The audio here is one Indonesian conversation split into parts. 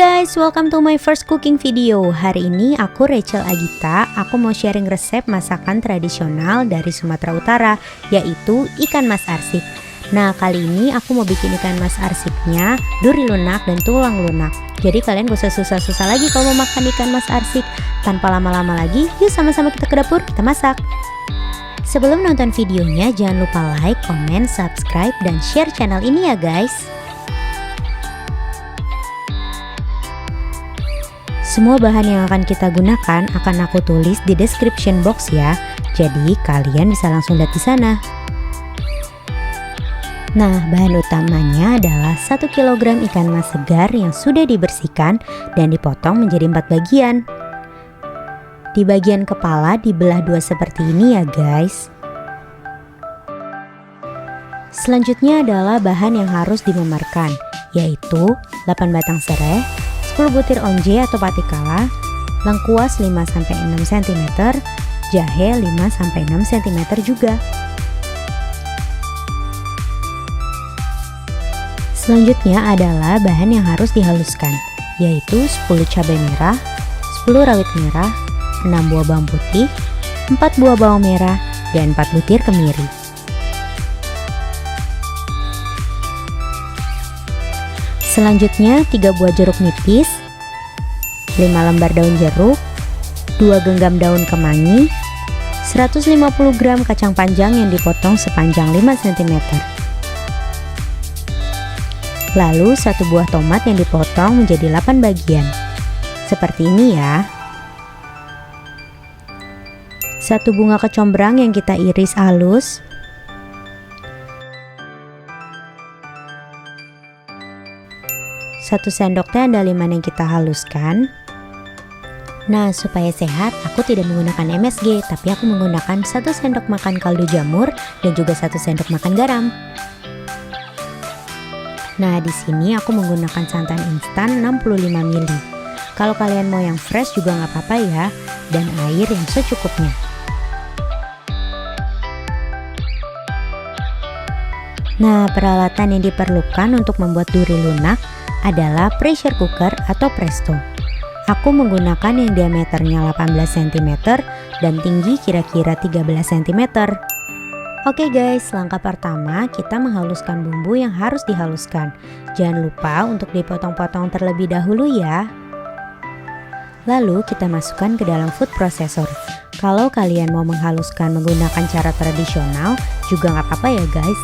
guys, welcome to my first cooking video. Hari ini aku Rachel Agita. Aku mau sharing resep masakan tradisional dari Sumatera Utara, yaitu ikan mas arsik. Nah, kali ini aku mau bikin ikan mas arsiknya duri lunak dan tulang lunak. Jadi kalian gak usah susah-susah lagi kalau mau makan ikan mas arsik. Tanpa lama-lama lagi, yuk sama-sama kita ke dapur, kita masak. Sebelum nonton videonya, jangan lupa like, comment, subscribe, dan share channel ini ya guys. Semua bahan yang akan kita gunakan akan aku tulis di description box ya. Jadi kalian bisa langsung lihat di sana. Nah, bahan utamanya adalah 1 kg ikan mas segar yang sudah dibersihkan dan dipotong menjadi 4 bagian. Di bagian kepala dibelah 2 seperti ini ya guys. Selanjutnya adalah bahan yang harus dimemarkan, yaitu 8 batang serai, 10 butir onje atau patikala, lengkuas 5-6 cm, jahe 5-6 cm juga. Selanjutnya adalah bahan yang harus dihaluskan, yaitu 10 cabai merah, 10 rawit merah, 6 buah bawang putih, 4 buah bawang merah, dan 4 butir kemiri. Selanjutnya 3 buah jeruk nipis, 5 lembar daun jeruk, 2 genggam daun kemangi, 150 gram kacang panjang yang dipotong sepanjang 5 cm. Lalu 1 buah tomat yang dipotong menjadi 8 bagian. Seperti ini ya. 1 bunga kecombrang yang kita iris halus. 1 sendok teh andaliman yang kita haluskan. Nah, supaya sehat, aku tidak menggunakan MSG, tapi aku menggunakan 1 sendok makan kaldu jamur dan juga 1 sendok makan garam. Nah, di sini aku menggunakan santan instan 65 ml. Kalau kalian mau yang fresh juga nggak apa-apa ya, dan air yang secukupnya. Nah, peralatan yang diperlukan untuk membuat duri lunak adalah pressure cooker atau presto. Aku menggunakan yang diameternya 18 cm dan tinggi kira-kira 13 cm. Oke guys, langkah pertama kita menghaluskan bumbu yang harus dihaluskan. Jangan lupa untuk dipotong-potong terlebih dahulu ya. Lalu kita masukkan ke dalam food processor. Kalau kalian mau menghaluskan menggunakan cara tradisional juga nggak apa-apa ya guys.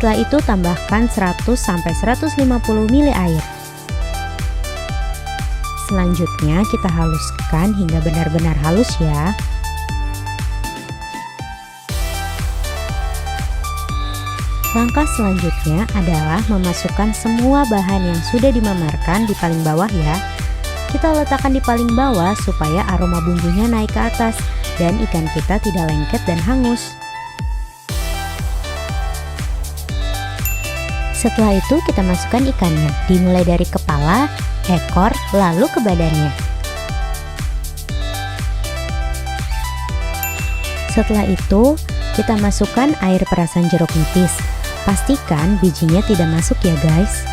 Setelah itu tambahkan 100-150 ml air. Selanjutnya kita haluskan hingga benar-benar halus ya. Langkah selanjutnya adalah memasukkan semua bahan yang sudah dimemarkan di paling bawah ya. Kita letakkan di paling bawah supaya aroma bumbunya naik ke atas dan ikan kita tidak lengket dan hangus. Setelah itu kita masukkan ikannya, dimulai dari kepala, ekor, lalu ke badannya. Setelah itu kita masukkan air perasan jeruk nipis. Pastikan bijinya tidak masuk ya guys.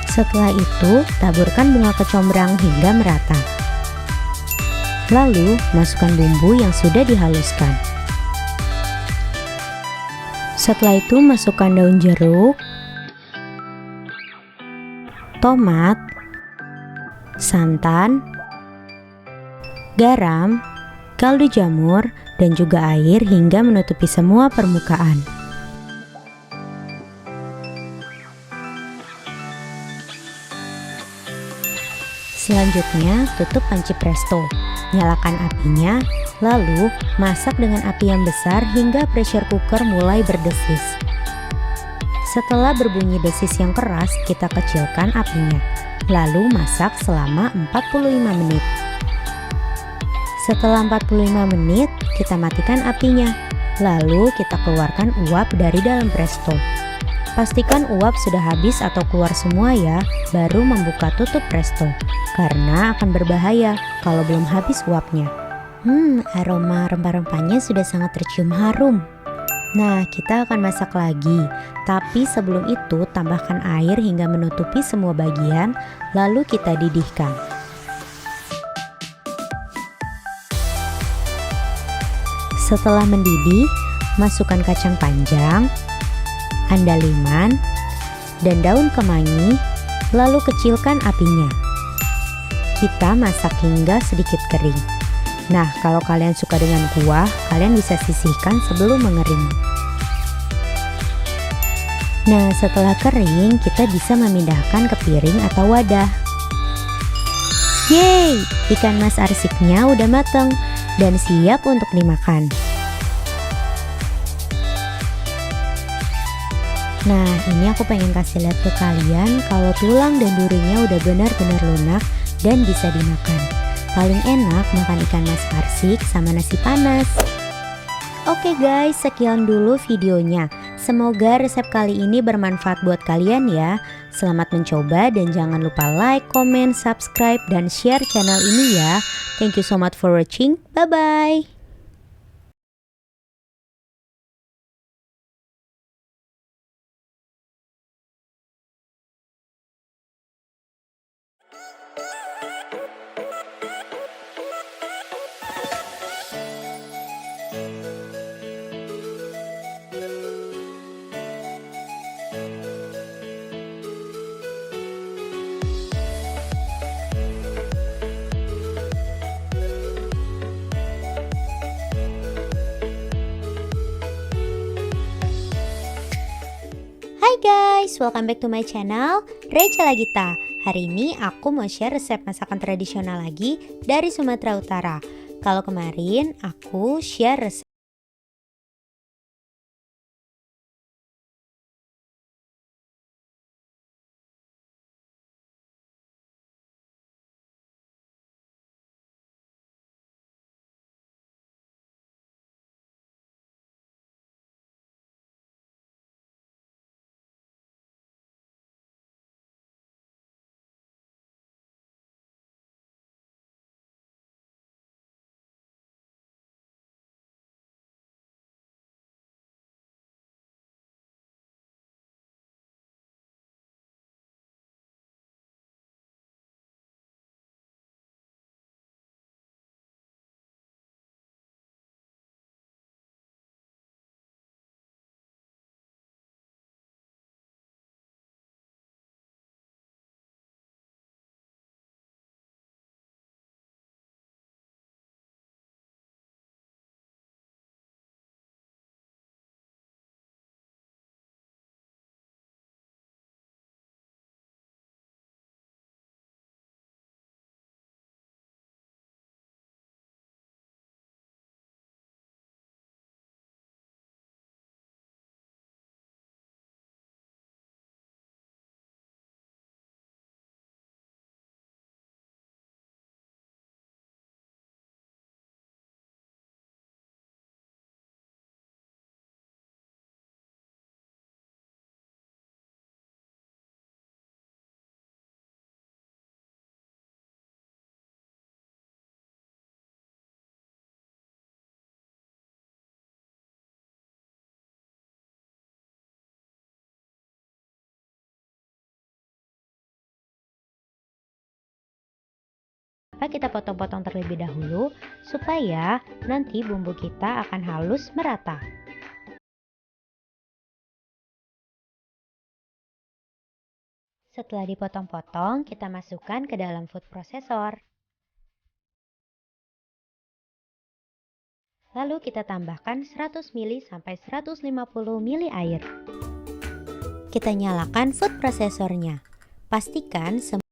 Setelah itu taburkan bunga kecombrang hingga merata. Lalu masukkan bumbu yang sudah dihaluskan. Setelah itu masukkan daun jeruk, tomat, santan, garam, kaldu jamur, dan juga air hingga menutupi semua permukaan. Selanjutnya tutup panci presto, nyalakan apinya. Lalu, masak dengan api yang besar hingga pressure cooker mulai berdesis. Setelah berbunyi desis yang keras, kita kecilkan apinya. Lalu masak selama 45 menit. Setelah 45 menit, kita matikan apinya. Lalu kita keluarkan uap dari dalam presto. Pastikan uap sudah habis atau keluar semua ya, baru membuka tutup presto. Karena akan berbahaya kalau belum habis uapnya. Aroma rempah-rempahnya sudah sangat tercium harum. Nah, kita akan masak lagi. Tapi sebelum itu, tambahkan air hingga menutupi semua bagian, lalu kita didihkan. Setelah mendidih, masukkan kacang panjang, andaliman, dan daun kemangi, lalu kecilkan apinya. Kita masak hingga sedikit kering. Nah, kalau kalian suka dengan kuah, kalian bisa sisihkan sebelum mengering. Nah, setelah kering, kita bisa memindahkan ke piring atau wadah. Yeay, ikan mas arsiknya udah mateng dan siap untuk dimakan. Nah, ini aku pengen kasih lihat ke kalian kalau tulang dan durinya udah benar-benar lunak dan bisa dimakan. Paling enak makan ikan mas arsik sama nasi panas. Oke guys, sekian dulu videonya. Semoga resep kali ini bermanfaat buat kalian ya. Selamat mencoba dan jangan lupa like, comment, subscribe, dan share channel ini ya. Thank you so much for watching. Bye-bye. Hai guys, welcome back to my channel, Rachel Lagita. Hari ini aku mau share resep masakan tradisional lagi dari Sumatera Utara. Kalau kemarin aku share resep kita potong-potong terlebih dahulu supaya nanti bumbu kita akan halus merata. Setelah dipotong-potong, kita masukkan ke dalam food processor. Lalu kita tambahkan 100 ml sampai 150 ml air. Kita nyalakan food processornya. Pastikan semua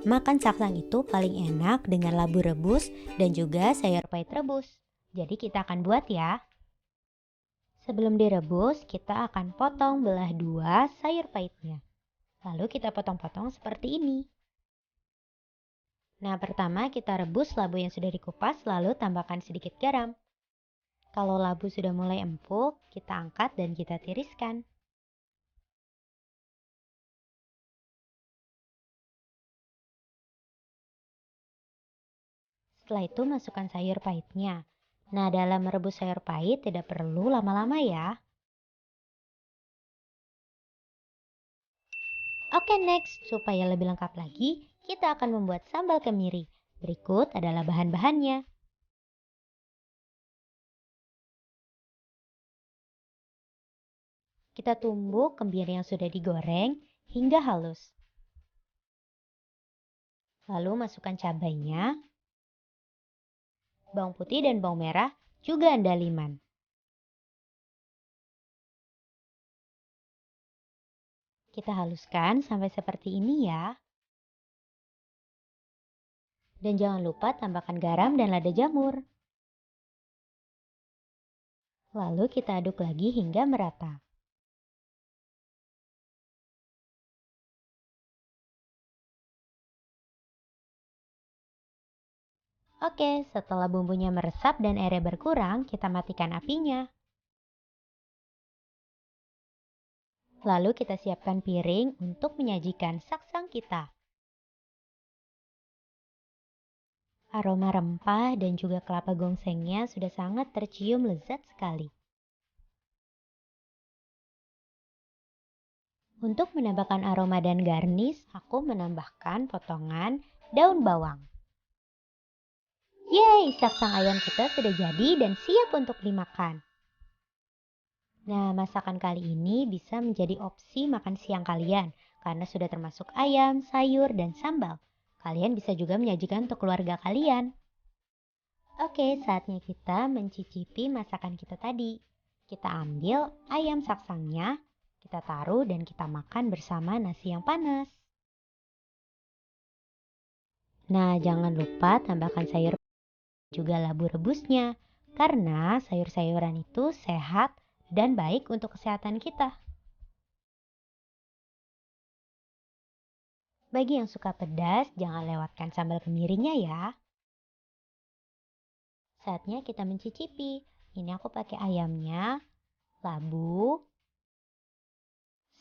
Makan saksang itu paling enak dengan labu rebus dan juga sayur pahit rebus. Jadi kita akan buat ya. Sebelum direbus, kita akan potong belah dua sayur pahitnya. Lalu kita potong-potong seperti ini. Nah, pertama kita rebus labu yang sudah dikupas, lalu tambahkan sedikit garam. Kalau labu sudah mulai empuk, kita angkat dan kita tiriskan. Setelah itu masukkan sayur pahitnya. Nah, dalam merebus sayur pahit tidak perlu lama-lama ya. Oke, next, supaya lebih lengkap lagi, kita akan membuat sambal kemiri. Berikut adalah bahan-bahannya. Kita tumbuk kemiri yang sudah digoreng hingga halus. Lalu masukkan cabainya, bawang putih dan bawang merah, juga andaliman. Kita haluskan sampai seperti ini ya. Dan jangan lupa tambahkan garam dan lada jamur. Lalu kita aduk lagi hingga merata. Oke, setelah bumbunya meresap dan airnya berkurang, kita matikan apinya. Lalu kita siapkan piring untuk menyajikan saksang kita. Aroma rempah dan juga kelapa gongsengnya sudah sangat tercium lezat sekali. Untuk menambahkan aroma dan garnish, aku menambahkan potongan daun bawang. Yeay, saksang ayam kita sudah jadi dan siap untuk dimakan. Nah, masakan kali ini bisa menjadi opsi makan siang kalian karena sudah termasuk ayam, sayur, dan sambal. Kalian bisa juga menyajikan untuk keluarga kalian. Oke, saatnya kita mencicipi masakan kita tadi. Kita ambil ayam saksangnya, kita taruh dan kita makan bersama nasi yang panas. Nah, jangan lupa tambahkan sayur juga labu rebusnya, karena sayur-sayuran itu sehat dan baik untuk kesehatan kita. Bagi yang suka pedas, jangan lewatkan sambal kemirinya ya. Saatnya kita mencicipi. Ini aku pakai ayamnya, labu,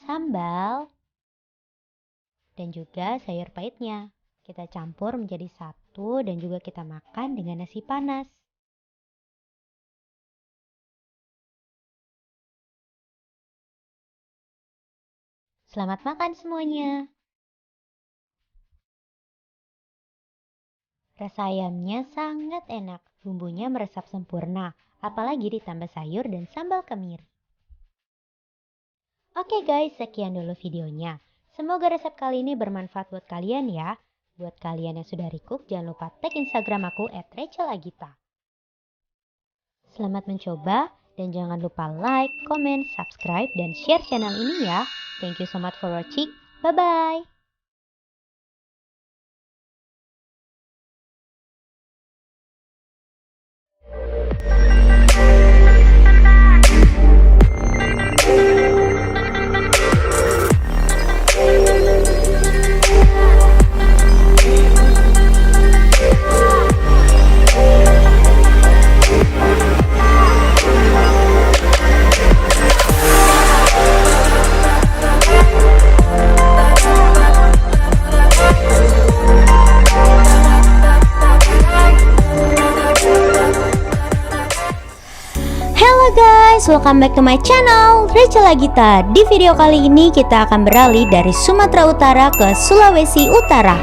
sambal, dan juga sayur pahitnya. Kita campur menjadi satu dan juga kita makan dengan nasi panas. Selamat makan semuanya. Rasa ayamnya sangat enak, bumbunya meresap sempurna, apalagi ditambah sayur dan sambal kemiri. Oke guys, sekian dulu videonya. Semoga resep kali ini bermanfaat buat kalian ya. Buat kalian yang sudah recook, jangan lupa tag Instagram aku @rachelagita. Selamat mencoba dan jangan lupa like, comment, subscribe, dan share channel ini ya. Thank you so much for watching. Bye-bye. Welcome back to my channel, Rachel Agita. Di video kali ini kita akan beralih dari Sumatera Utara ke Sulawesi Utara.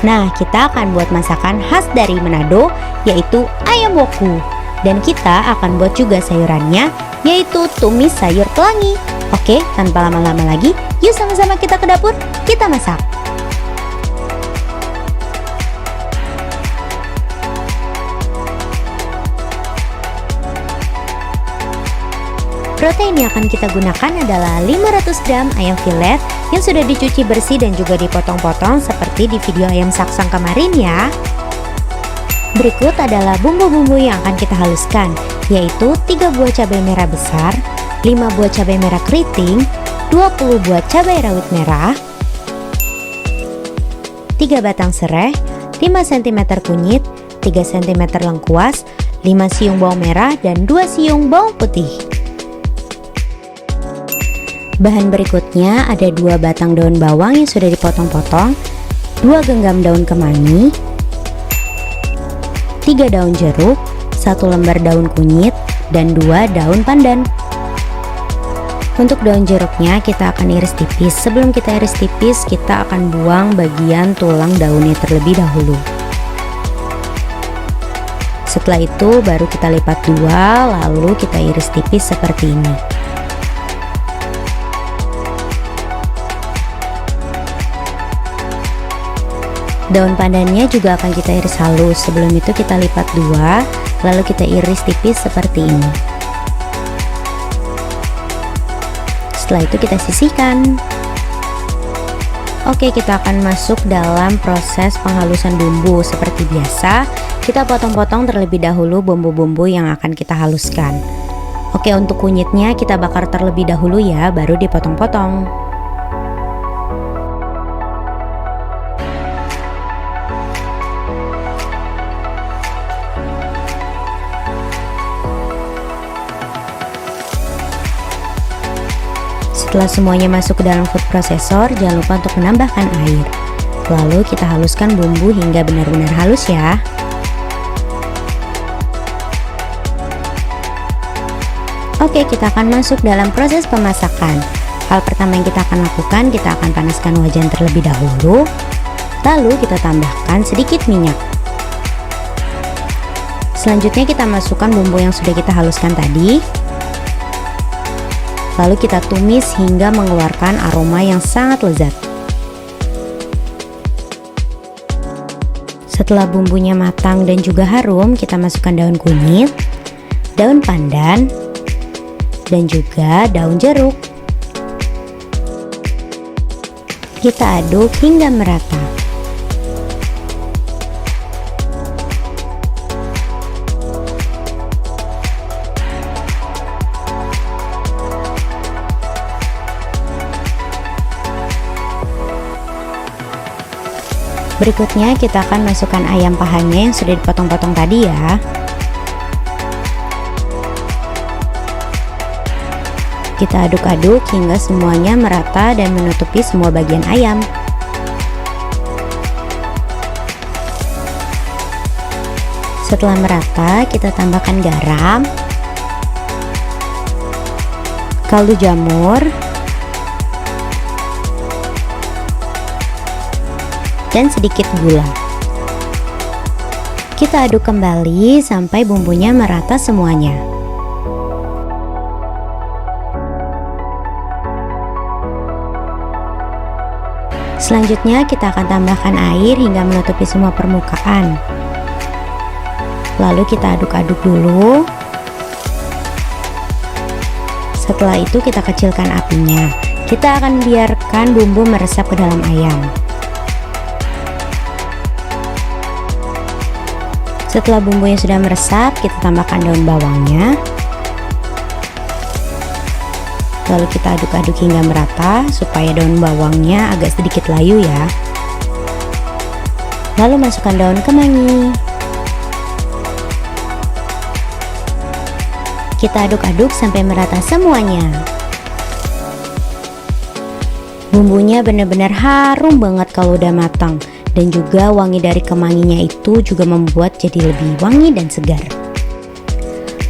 Nah, kita akan buat masakan khas dari Manado, yaitu ayam woku. Dan kita akan buat juga sayurannya, yaitu tumis sayur pelangi. Oke, tanpa lama-lama lagi, yuk sama-sama kita ke dapur, kita masak. Protein yang akan kita gunakan adalah 500 gram ayam filet yang sudah dicuci bersih dan juga dipotong-potong seperti di video ayam saksang kemarin ya. Berikut adalah bumbu-bumbu yang akan kita haluskan, yaitu 3 buah cabai merah besar, 5 buah cabai merah keriting, 20 buah cabai rawit merah, 3 batang serai, 5 cm kunyit, 3 cm lengkuas, 5 siung bawang merah, dan 2 siung bawang putih. Bahan berikutnya ada 2 batang daun bawang yang sudah dipotong-potong, 2 genggam daun kemangi, 3 daun jeruk, 1 lembar daun kunyit, dan 2 daun pandan. Untuk daun jeruknya kita akan iris tipis. Sebelum kita iris tipis, kita akan buang bagian tulang daunnya terlebih dahulu. Setelah itu baru kita lipat 2, lalu kita iris tipis seperti ini. Daun pandannya juga akan kita iris halus. Sebelum itu kita lipat 2, lalu kita iris tipis seperti ini. Setelah itu kita sisihkan. Oke, kita akan masuk dalam proses penghalusan bumbu. Seperti biasa, kita potong-potong terlebih dahulu bumbu-bumbu yang akan kita haluskan. Oke, untuk kunyitnya kita bakar terlebih dahulu ya, baru dipotong-potong. Setelah semuanya masuk ke dalam food processor, jangan lupa untuk menambahkan air. Lalu kita haluskan bumbu hingga benar-benar halus ya. Oke, kita akan masuk dalam proses pemasakan. Hal pertama yang kita akan lakukan, kita akan panaskan wajan terlebih dahulu. Lalu kita tambahkan sedikit minyak. Selanjutnya kita masukkan bumbu yang sudah kita haluskan tadi. Lalu kita tumis hingga mengeluarkan aroma yang sangat lezat. Setelah bumbunya matang dan juga harum, kita masukkan daun kunyit, daun pandan, dan juga daun jeruk. Kita aduk hingga merata. Berikutnya kita akan masukkan ayam pahanya yang sudah dipotong-potong tadi ya. Kita aduk-aduk hingga semuanya merata dan menutupi semua bagian ayam. Setelah merata, kita tambahkan garam, kaldu jamur, dan sedikit gula. Kita aduk kembali sampai bumbunya merata semuanya. Selanjutnya kita akan tambahkan air hingga menutupi semua permukaan. Lalu kita aduk-aduk dulu. Setelah itu kita kecilkan apinya. Kita akan biarkan bumbu meresap ke dalam ayam. Setelah bumbunya sudah meresap, kita tambahkan daun bawangnya. Lalu kita aduk-aduk hingga merata supaya daun bawangnya agak sedikit layu ya. Lalu masukkan daun kemangi. Kita aduk-aduk sampai merata semuanya. Bumbunya benar-benar harum banget kalau udah matang. Dan juga wangi dari kemanginya itu juga membuat jadi lebih wangi dan segar.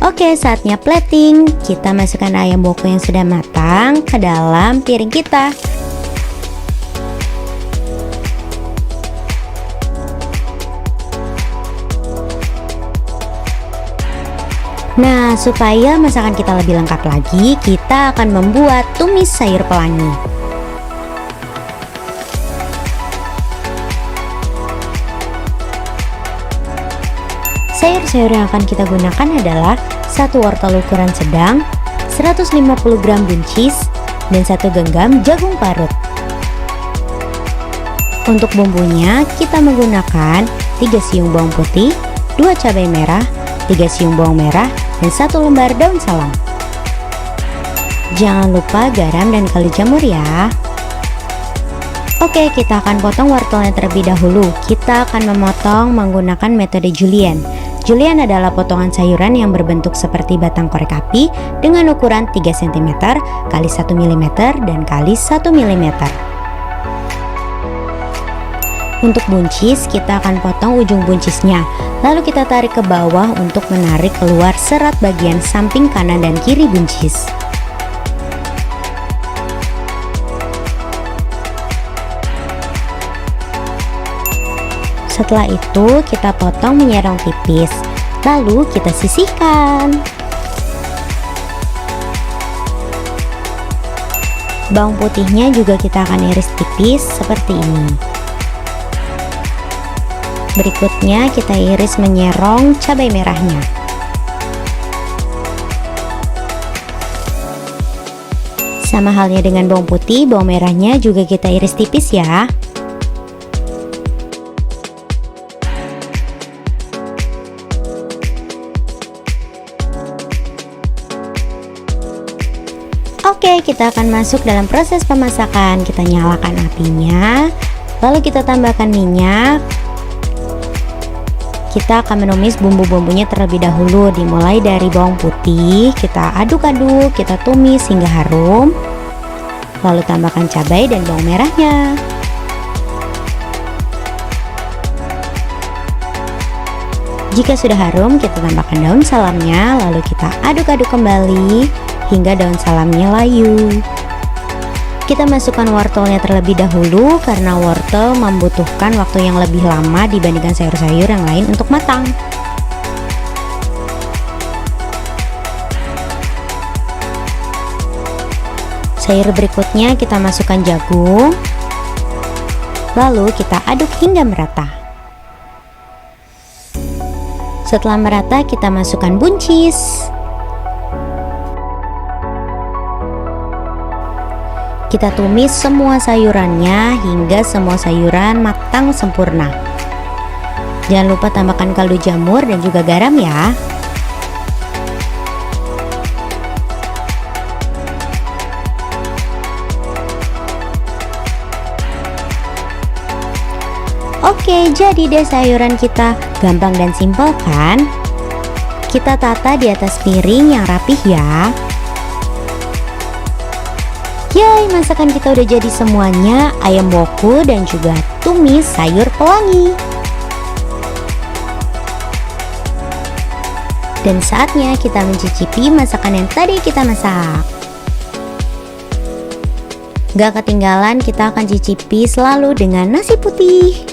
Oke, saatnya plating. Kita masukkan ayam boko yang sudah matang ke dalam piring kita. Nah, supaya masakan kita lebih lengkap lagi, kita akan membuat tumis sayur pelangi. Sayur-sayur yang akan kita gunakan adalah 1 wortel ukuran sedang, 150 gram buncis, dan 1 genggam jagung parut. Untuk bumbunya kita menggunakan 3 siung bawang putih, 2 cabai merah, 3 siung bawang merah, dan 1 lembar daun salam. Jangan lupa garam dan kaldu jamur ya. Oke, kita akan potong wortelnya terlebih dahulu. Kita akan memotong menggunakan metode julienne. Julienne adalah potongan sayuran yang berbentuk seperti batang korek api dengan ukuran 3 cm x 1 mm dan x 1 mm. Untuk buncis, kita akan potong ujung buncisnya. Lalu kita tarik ke bawah untuk menarik keluar serat bagian samping kanan dan kiri buncis. Setelah itu kita potong menyerong tipis, lalu kita sisihkan. Bawang putihnya juga kita akan iris tipis seperti ini. Berikutnya kita iris menyerong cabai merahnya. Sama halnya dengan bawang putih, bawang merahnya juga kita iris tipis ya. Oke, kita akan masuk dalam proses pemasakan. Kita nyalakan apinya, lalu kita tambahkan minyak. Kita akan menumis bumbu-bumbunya terlebih dahulu, dimulai dari bawang putih. Kita aduk-aduk, kita tumis hingga harum. Lalu tambahkan cabai dan bawang merahnya. Jika sudah harum, kita tambahkan daun salamnya, lalu kita aduk-aduk kembali hingga daun salamnya layu. Kita masukkan wortelnya terlebih dahulu karena wortel membutuhkan waktu yang lebih lama dibandingkan sayur-sayur yang lain untuk matang. Sayur berikutnya kita masukkan jagung, lalu kita aduk hingga merata. Setelah merata, kita masukkan buncis. Kita tumis semua sayurannya hingga semua sayuran matang sempurna. Jangan lupa tambahkan kaldu jamur dan juga garam ya. Oke, jadi deh sayuran kita. Gampang dan simpel kan? Kita tata di atas piring yang rapih ya. Yay, masakan kita udah jadi semuanya, ayam woku dan juga tumis sayur pelangi. Dan saatnya kita mencicipi masakan yang tadi kita masak. Gak ketinggalan, kita akan cicipi selalu dengan nasi putih.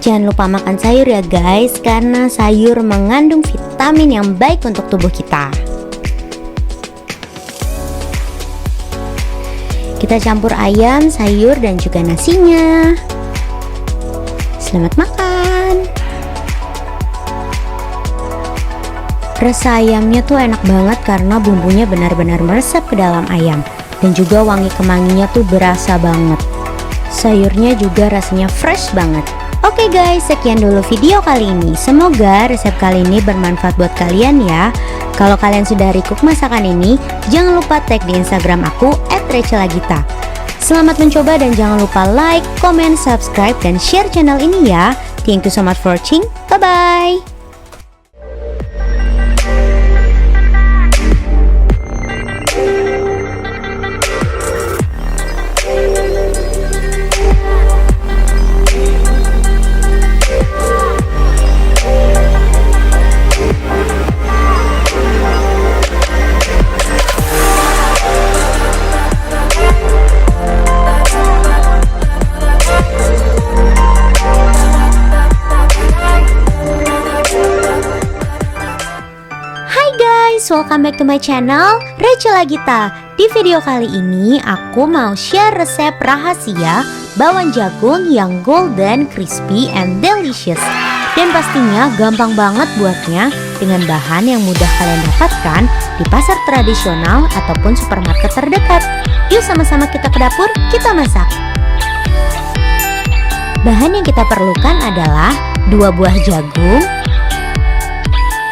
Jangan lupa makan sayur ya guys, karena sayur mengandung vitamin yang baik untuk tubuh kita. Kita campur ayam, sayur, dan juga nasinya. Selamat makan. Rasa ayamnya tuh enak banget karena bumbunya benar-benar meresap ke dalam ayam. Dan juga wangi kemanginya tuh berasa banget. Sayurnya juga rasanya fresh banget. Oke guys, sekian dulu video kali ini. Semoga resep kali ini bermanfaat buat kalian ya. Kalau kalian sudah recook masakan ini, jangan lupa tag di Instagram aku @rechelagita. Selamat mencoba dan jangan lupa like, comment, subscribe, dan share channel ini ya. Thank you so much for watching. Bye-bye. Welcome back to my channel, Rechelagita. Di video kali ini aku mau share resep rahasia bawang jagung yang golden, crispy, and delicious. Dan pastinya gampang banget buatnya dengan bahan yang mudah kalian dapatkan di pasar tradisional ataupun supermarket terdekat. Yuk sama-sama kita ke dapur, kita masak. Bahan yang kita perlukan adalah 2 buah jagung,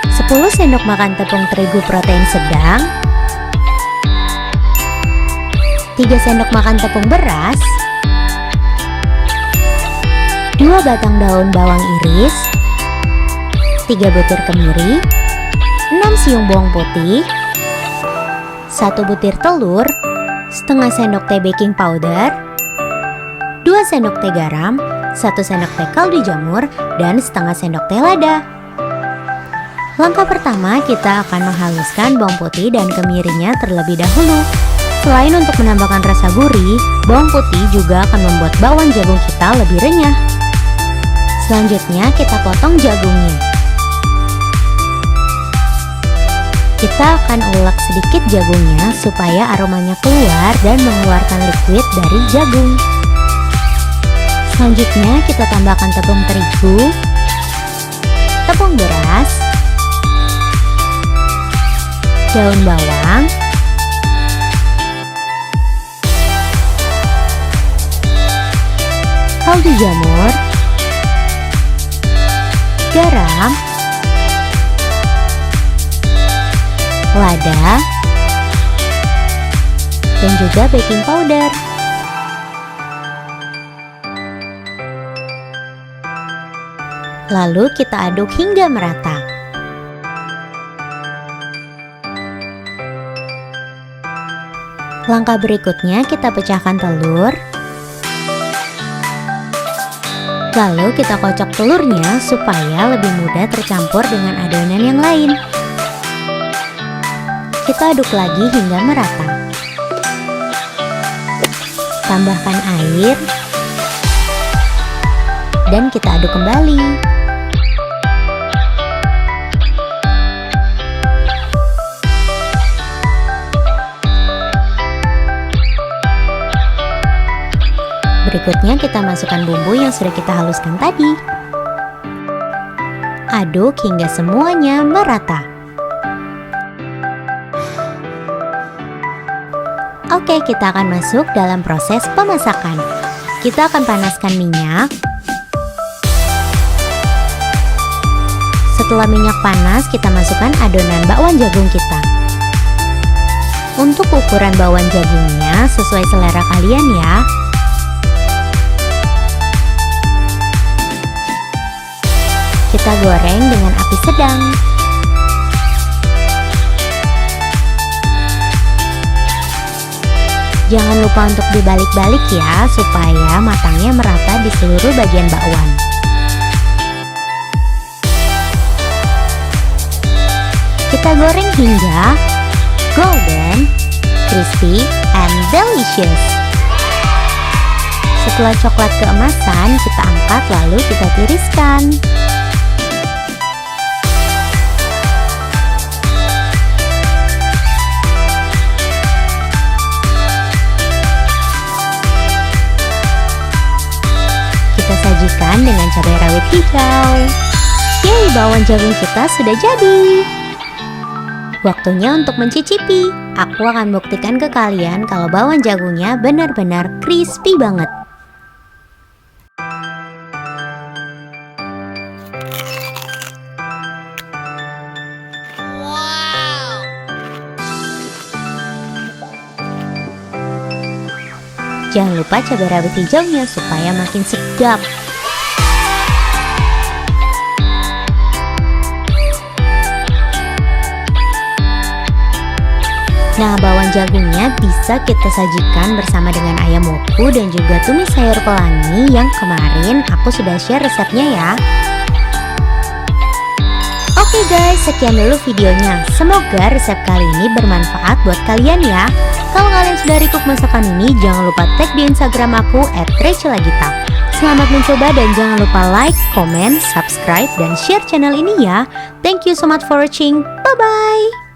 10 sendok makan tepung terigu protein sedang, 3 sendok makan tepung beras, 2 batang daun bawang iris, 3 butir kemiri, 6 siung bawang putih, 1 butir telur, setengah sendok teh baking powder, 2 sendok teh garam, 1 sendok teh kaldu jamur, dan setengah sendok teh lada. Langkah pertama, kita akan menghaluskan bawang putih dan kemirinya terlebih dahulu. Selain untuk menambahkan rasa gurih, bawang putih juga akan membuat bawang jagung kita lebih renyah. Selanjutnya, kita potong jagungnya. Kita akan ulek sedikit jagungnya supaya aromanya keluar dan mengeluarkan liquid dari jagung. Selanjutnya kita tambahkan tepung terigu, tepung beras, daun bawang, kaldu jamur, garam, lada, dan juga baking powder. Lalu kita aduk hingga merata. Langkah berikutnya kita pecahkan telur. Lalu kita kocok telurnya supaya lebih mudah tercampur dengan adonan yang lain. Kita aduk lagi hingga merata. Tambahkan air dan kita aduk kembali. Berikutnya kita masukkan bumbu yang sudah kita haluskan tadi. Aduk hingga semuanya merata. Oke, kita akan masuk dalam proses pemasakan. Kita akan panaskan minyak. Setelah minyak panas, kita masukkan adonan bakwan jagung kita. Untuk ukuran bakwan jagungnya sesuai selera kalian ya. Kita goreng dengan api sedang. Jangan lupa untuk dibalik-balik ya, supaya matangnya merata di seluruh bagian bakwan. Kita goreng hingga golden, crispy, and delicious. Setelah coklat keemasan, kita angkat lalu kita tiriskan. Sajikan dengan cabai rawit hijau. Yeay, bakwan jagung kita sudah jadi. Waktunya untuk mencicipi. Aku akan buktikan ke kalian kalau bakwan jagungnya benar-benar crispy banget. Jangan lupa cabai rawit hijaunya supaya makin sedap. Nah, bakwan jagungnya bisa kita sajikan bersama dengan ayam woku dan juga tumis sayur pelangi yang kemarin aku sudah share resepnya ya. Oke guys, sekian dulu videonya. Semoga resep kali ini bermanfaat buat kalian ya. Kalau kalian sudah recook masakan ini, jangan lupa tag di Instagram aku @rachelagita. Selamat mencoba dan jangan lupa like, comment, subscribe, dan share channel ini ya. Thank you so much for watching. Bye-bye.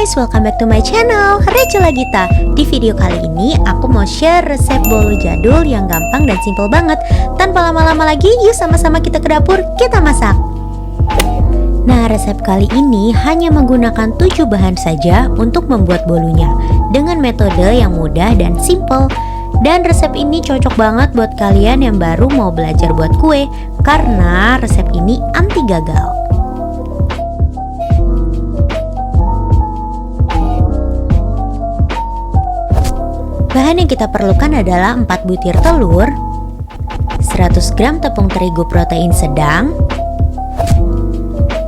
guys, welcome back to my channel, Rachel Lagita. Di video kali ini aku mau share resep bolu jadul yang gampang dan simple banget. Tanpa lama-lama lagi, yuk sama-sama kita ke dapur, kita masak. Nah, resep kali ini hanya menggunakan 7 bahan saja untuk membuat bolunya, dengan metode yang mudah dan simple. Dan resep ini cocok banget buat kalian yang baru mau belajar buat kue, karena resep ini anti gagal. Bahan yang kita perlukan adalah 4 butir telur, 100 gram tepung terigu protein sedang,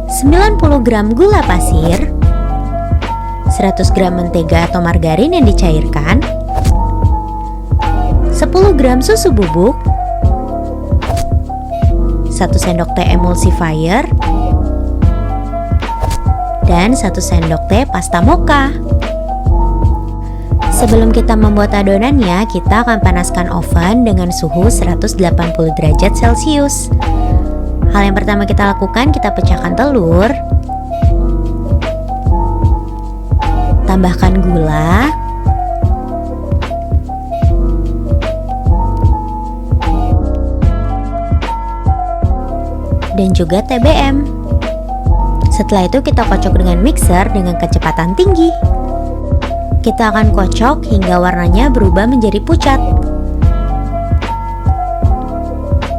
90 gram gula pasir, 100 gram mentega atau margarin yang dicairkan, 10 gram susu bubuk, 1 sendok teh emulsifier, dan 1 sendok teh pasta mocha. Sebelum kita membuat adonannya, kita akan panaskan oven dengan suhu 180 derajat Celcius. Hal yang pertama kita lakukan, kita pecahkan telur, tambahkan gula, dan juga TBM. Setelah itu kita kocok dengan mixer dengan kecepatan tinggi. Kita akan kocok hingga warnanya berubah menjadi pucat.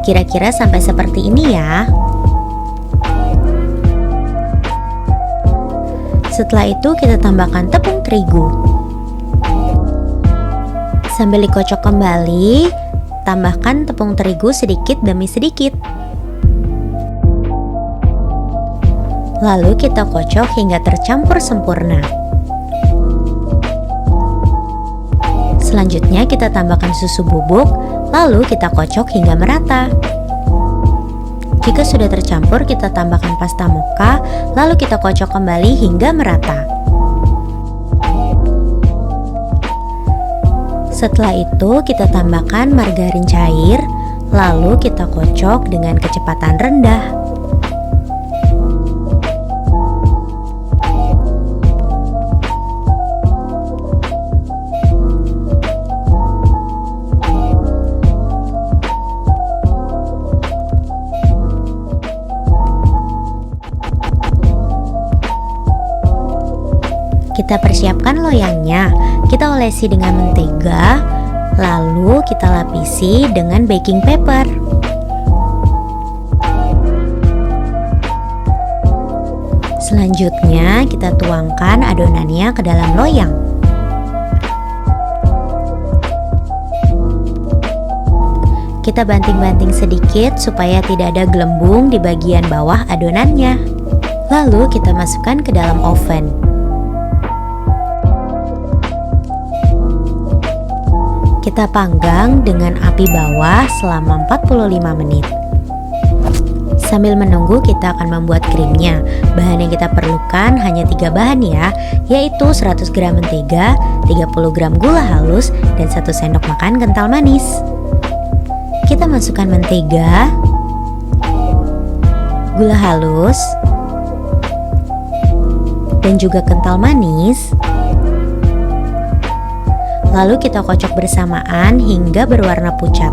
Kira-kira sampai seperti ini ya. Setelah itu kita tambahkan tepung terigu. Sambil dikocok kembali, tambahkan tepung terigu sedikit demi sedikit. Lalu kita kocok hingga tercampur sempurna. Selanjutnya kita tambahkan susu bubuk, lalu kita kocok hingga merata. Jika sudah tercampur, kita tambahkan pasta mocha, lalu kita kocok kembali hingga merata. Setelah itu kita tambahkan margarin cair, lalu kita kocok dengan kecepatan rendah. Kita persiapkan loyangnya, kita olesi dengan mentega, lalu kita lapisi dengan baking paper. Selanjutnya kita tuangkan adonannya ke dalam loyang. Kita banting-banting sedikit supaya tidak ada gelembung di bagian bawah adonannya. Lalu kita masukkan ke dalam oven. Kita panggang dengan api bawah selama 45 menit. Sambil menunggu kita akan membuat krimnya. Bahan yang kita perlukan hanya 3 bahan ya, yaitu 100 gram mentega, 30 gram gula halus, dan 1 sendok makan kental manis. Kita masukkan mentega, gula halus, dan juga kental manis. Lalu kita kocok bersamaan hingga berwarna pucat.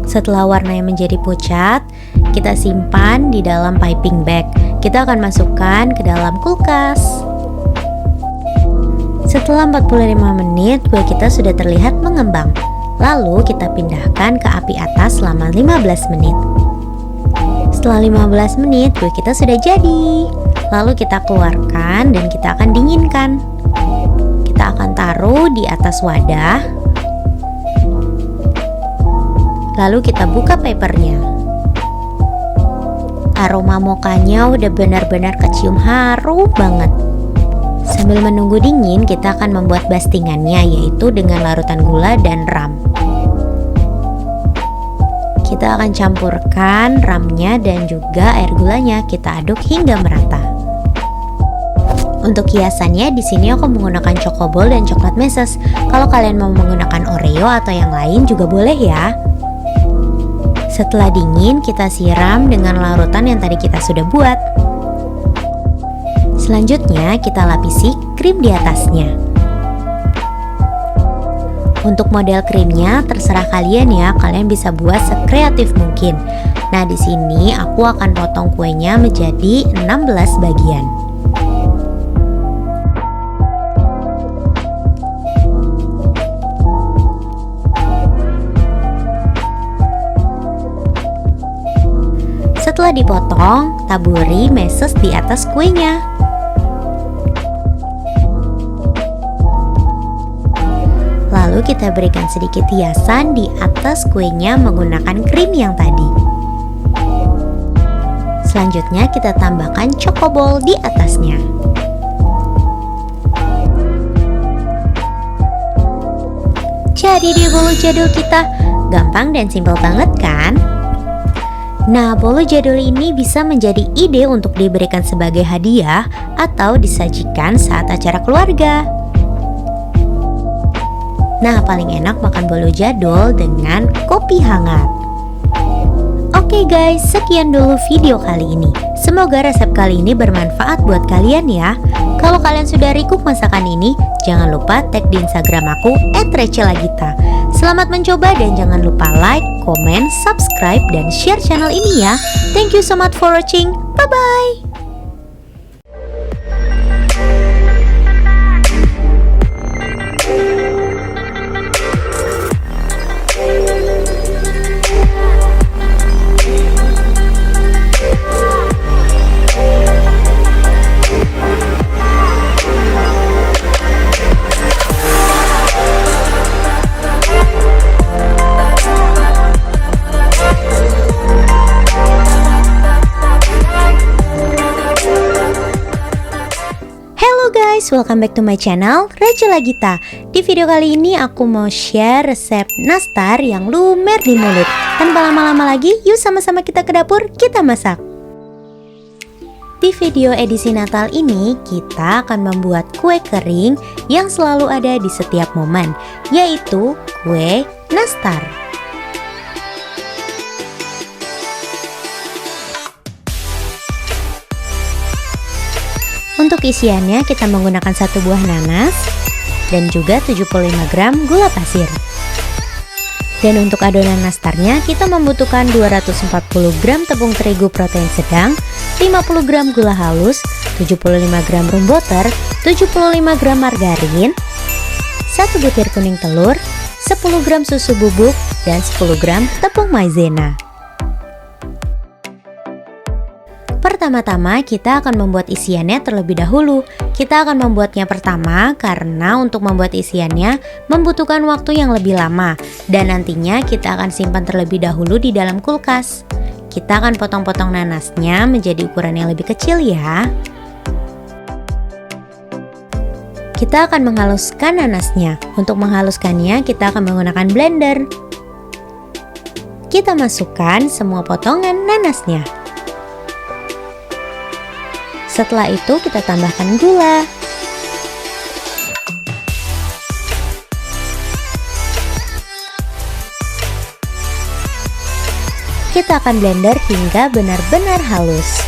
Setelah warnanya menjadi pucat, kita simpan di dalam piping bag. Kita akan masukkan ke dalam kulkas. Setelah 45 menit, kue kita sudah terlihat mengembang. Lalu kita pindahkan ke api atas selama 15 menit. Setelah 15 menit, kue kita sudah jadi. Lalu kita keluarkan dan kita akan dinginkan. Kita akan taruh di atas wadah. Lalu kita buka papernya. Aroma mokanya udah benar-benar kecium harum banget. Sambil menunggu dingin, kita akan membuat bastingannya, yaitu dengan larutan gula dan ram. Kita akan campurkan ramnya dan juga air gulanya. Kita aduk hingga merata. Untuk hiasannya di sini aku menggunakan Chocoball dan coklat meses. Kalau kalian mau menggunakan Oreo atau yang lain juga boleh ya. Setelah dingin, kita siram dengan larutan yang tadi kita sudah buat. Selanjutnya, kita lapisi krim di atasnya. Untuk model krimnya terserah kalian ya, kalian bisa buat sekreatif mungkin. Nah, di sini aku akan potong kuenya menjadi 16 bagian. Setelah dipotong, taburi meses di atas kuenya. Lalu kita berikan sedikit hiasan di atas kuenya menggunakan krim yang tadi. Selanjutnya kita tambahkan chocoball di atasnya. Jadi deh bolu jadul kita, gampang dan simpel banget kan? Nah, bolu jadul ini bisa menjadi ide untuk diberikan sebagai hadiah atau disajikan saat acara keluarga. Nah, paling enak makan bolu jadul dengan kopi hangat. Oke guys, sekian dulu video kali ini. Semoga resep kali ini bermanfaat buat kalian ya. Kalau kalian sudah recook masakan ini, jangan lupa tag di Instagram aku @rechelagita. Selamat mencoba dan jangan lupa like, komen, subscribe, dan share channel ini ya. Thank you so much for watching. Bye-bye. Welcome back to my channel, Rechelagita. Di video kali ini aku mau share resep nastar yang lumer di mulut. Tanpa lama-lama lagi, yuk sama-sama kita ke dapur, kita masak. Di video edisi Natal ini, kita akan membuat kue kering yang selalu ada di setiap momen, yaitu kue nastar. Untuk isiannya kita menggunakan 1 buah nanas dan juga 75 gram gula pasir. Dan untuk adonan nastarnya kita membutuhkan 240 gram tepung terigu protein sedang, 50 gram gula halus, 75 gram rum butter, 75 gram margarin, 1 butir kuning telur, 10 gram susu bubuk, dan 10 gram tepung maizena. Pertama-tama kita akan membuat isiannya terlebih dahulu. Kita akan membuatnya pertama karena untuk membuat isiannya membutuhkan waktu yang lebih lama dan nantinya kita akan simpan terlebih dahulu di dalam kulkas. Kita akan potong-potong nanasnya menjadi ukuran yang lebih kecil ya. Kita akan menghaluskan nanasnya. Untuk menghaluskannya kita akan menggunakan blender. Kita masukkan semua potongan nanasnya. Setelah itu kita tambahkan gula. Kita akan blender hingga benar-benar halus.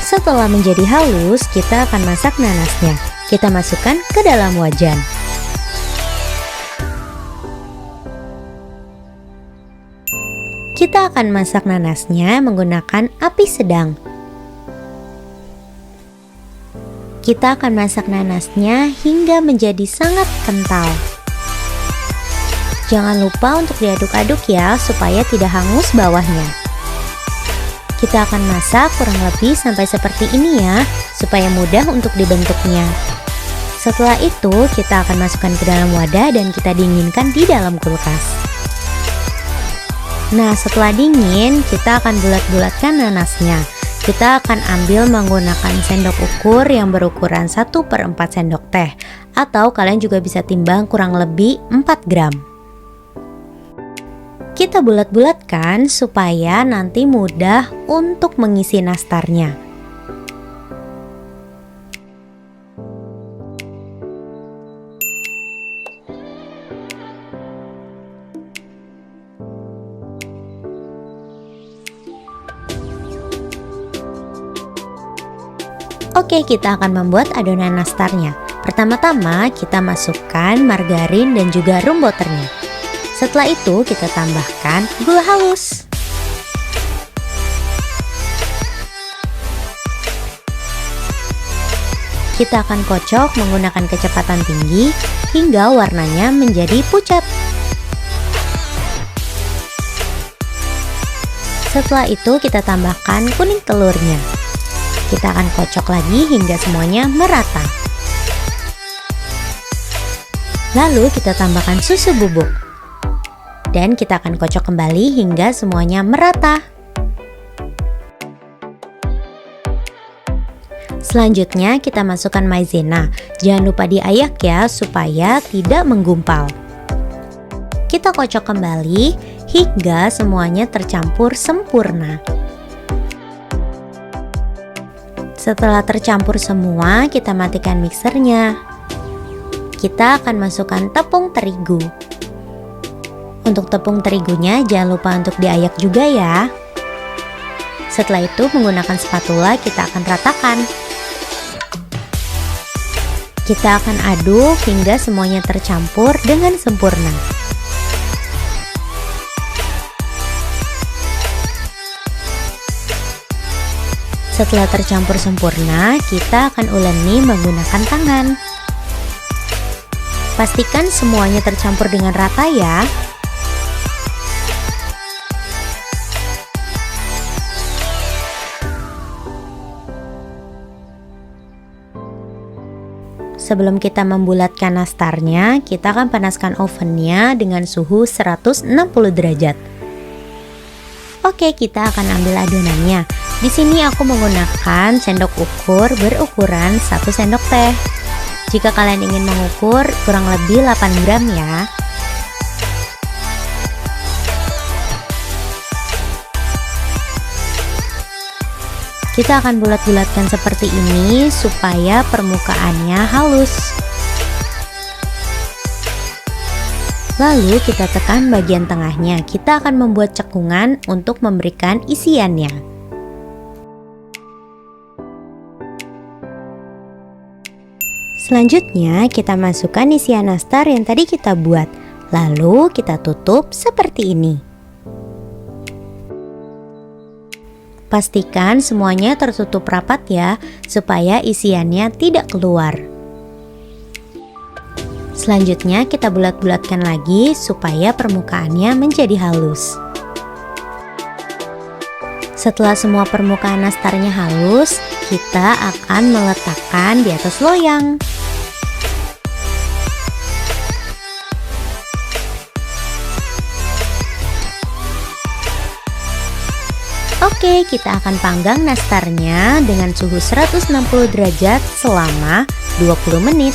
Setelah menjadi halus, kita akan masak nanasnya. Kita masukkan ke dalam wajan. Kita akan masak nanasnya menggunakan api sedang. Kita akan masak nanasnya hingga menjadi sangat kental. Jangan lupa untuk diaduk-aduk ya, supaya tidak hangus bawahnya. Kita akan masak kurang lebih sampai seperti ini ya, supaya mudah untuk dibentuknya. Setelah itu, kita akan masukkan ke dalam wadah dan kita dinginkan di dalam kulkas. Nah, setelah dingin, kita akan bulat-bulatkan nanasnya. Kita akan ambil menggunakan sendok ukur yang berukuran 1/4 sendok teh, atau kalian juga bisa timbang kurang lebih 4 gram. Kita bulat-bulatkan supaya nanti mudah untuk mengisi nastarnya. Oke, kita akan membuat adonan nastarnya. Pertama-tama kita masukkan margarin dan juga room butternya. Setelah itu kita tambahkan gula halus. Kita akan kocok menggunakan kecepatan tinggi hingga warnanya menjadi pucat. Setelah itu kita tambahkan kuning telurnya. Kita akan kocok lagi hingga semuanya merata. Lalu kita tambahkan susu bubuk. Dan kita akan kocok kembali hingga semuanya merata. Selanjutnya kita masukkan maizena. Jangan lupa diayak ya supaya tidak menggumpal. Kita kocok kembali hingga semuanya tercampur sempurna. Setelah tercampur semua, kita matikan mixernya. Kita akan masukkan tepung terigu. Untuk tepung terigunya jangan lupa untuk diayak juga ya. Setelah itu menggunakan spatula kita akan ratakan. Kita akan aduk hingga semuanya tercampur dengan sempurna. Setelah tercampur sempurna, kita akan uleni menggunakan tangan. Pastikan semuanya tercampur dengan rata ya. Sebelum kita membulatkan nastarnya, kita akan panaskan ovennya dengan suhu 160 derajat. Oke, kita akan ambil adonannya. Di sini aku menggunakan sendok ukur berukuran 1 sendok teh. Jika kalian ingin mengukur kurang lebih 8 gram ya. Kita akan bulat-bulatkan seperti ini supaya permukaannya halus. Lalu kita tekan bagian tengahnya. Kita akan membuat cekungan untuk memberikan isiannya. Selanjutnya kita masukkan isian nastar yang tadi kita buat. Lalu kita tutup seperti ini. Pastikan semuanya tertutup rapat ya, supaya isiannya tidak keluar. Selanjutnya kita bulat-bulatkan lagi supaya permukaannya menjadi halus. Setelah semua permukaan nastarnya halus, kita akan meletakkan di atas loyang. Oke, kita akan panggang nastarnya dengan suhu 160 derajat selama 20 menit.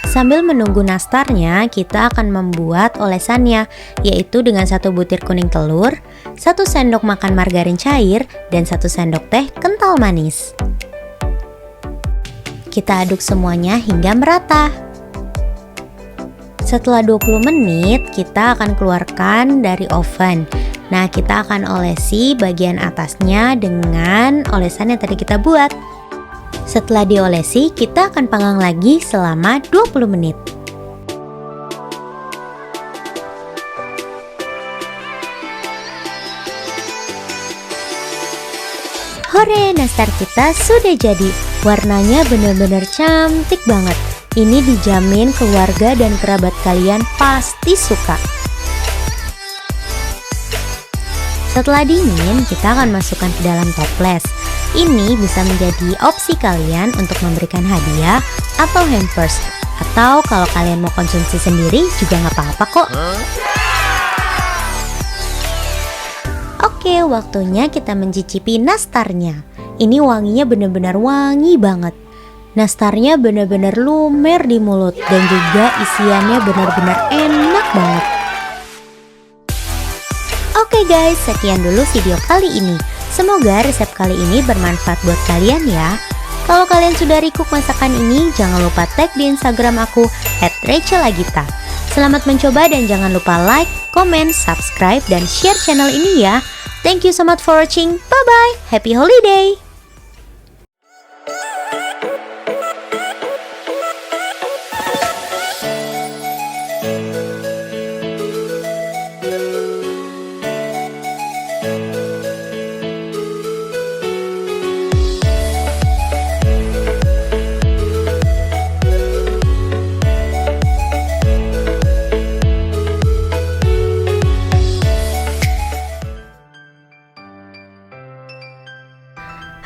Sambil menunggu nastarnya, kita akan membuat olesannya, yaitu dengan 1 butir kuning telur, 1 sendok makan margarin cair, dan 1 sendok teh kental manis. Kita aduk semuanya hingga merata. Setelah 20 menit, kita akan keluarkan dari oven. Nah, kita akan olesi bagian atasnya dengan olesan yang tadi kita buat. Setelah diolesi, kita akan panggang lagi selama 20 menit. Hore, nastar kita sudah jadi. Warnanya benar-benar cantik banget. Ini dijamin keluarga dan kerabat kalian pasti suka. Setelah dingin, kita akan masukkan ke dalam toples. Ini bisa menjadi opsi kalian untuk memberikan hadiah atau hampers. Atau kalau kalian mau konsumsi sendiri juga nggak apa-apa kok. Oke, waktunya kita mencicipi nastarnya. Ini wanginya benar-benar wangi banget. Nastarnya benar-benar lumer di mulut dan juga isiannya benar-benar enak banget. Oke guys, sekian dulu video kali ini. Semoga resep kali ini bermanfaat buat kalian ya. Kalau kalian sudah recook masakan ini, jangan lupa tag di Instagram aku @rachelagita. Selamat mencoba dan jangan lupa like, comment, subscribe, dan share channel ini ya. Thank you so much for watching. Bye-bye. Happy holiday.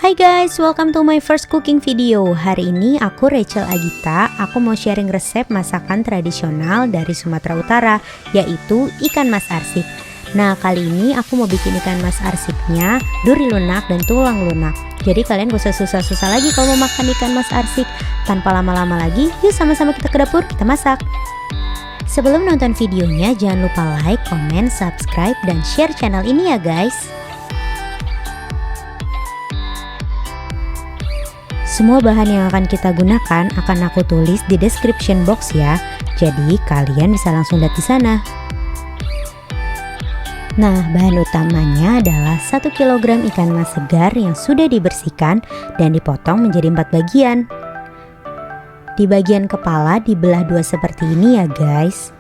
Hai guys, welcome to my first cooking video. Hari ini aku Rachel Agita. Aku mau sharing resep masakan tradisional dari Sumatera Utara, yaitu ikan mas arsik. Nah, kali ini aku mau bikin ikan mas arsiknya duri lunak dan tulang lunak. Jadi kalian gak usah susah-susah lagi kalau mau makan ikan mas arsik. Tanpa lama-lama lagi, yuk sama-sama kita ke dapur, kita masak. Sebelum nonton videonya, jangan lupa like, comment, subscribe, dan share channel ini ya guys. Semua bahan yang akan kita gunakan akan aku tulis di description box ya. Jadi kalian bisa langsung lihat di sana. Nah, bahan utamanya adalah 1 kg ikan mas segar yang sudah dibersihkan dan dipotong menjadi 4 bagian. Di bagian kepala dibelah 2 seperti ini ya guys.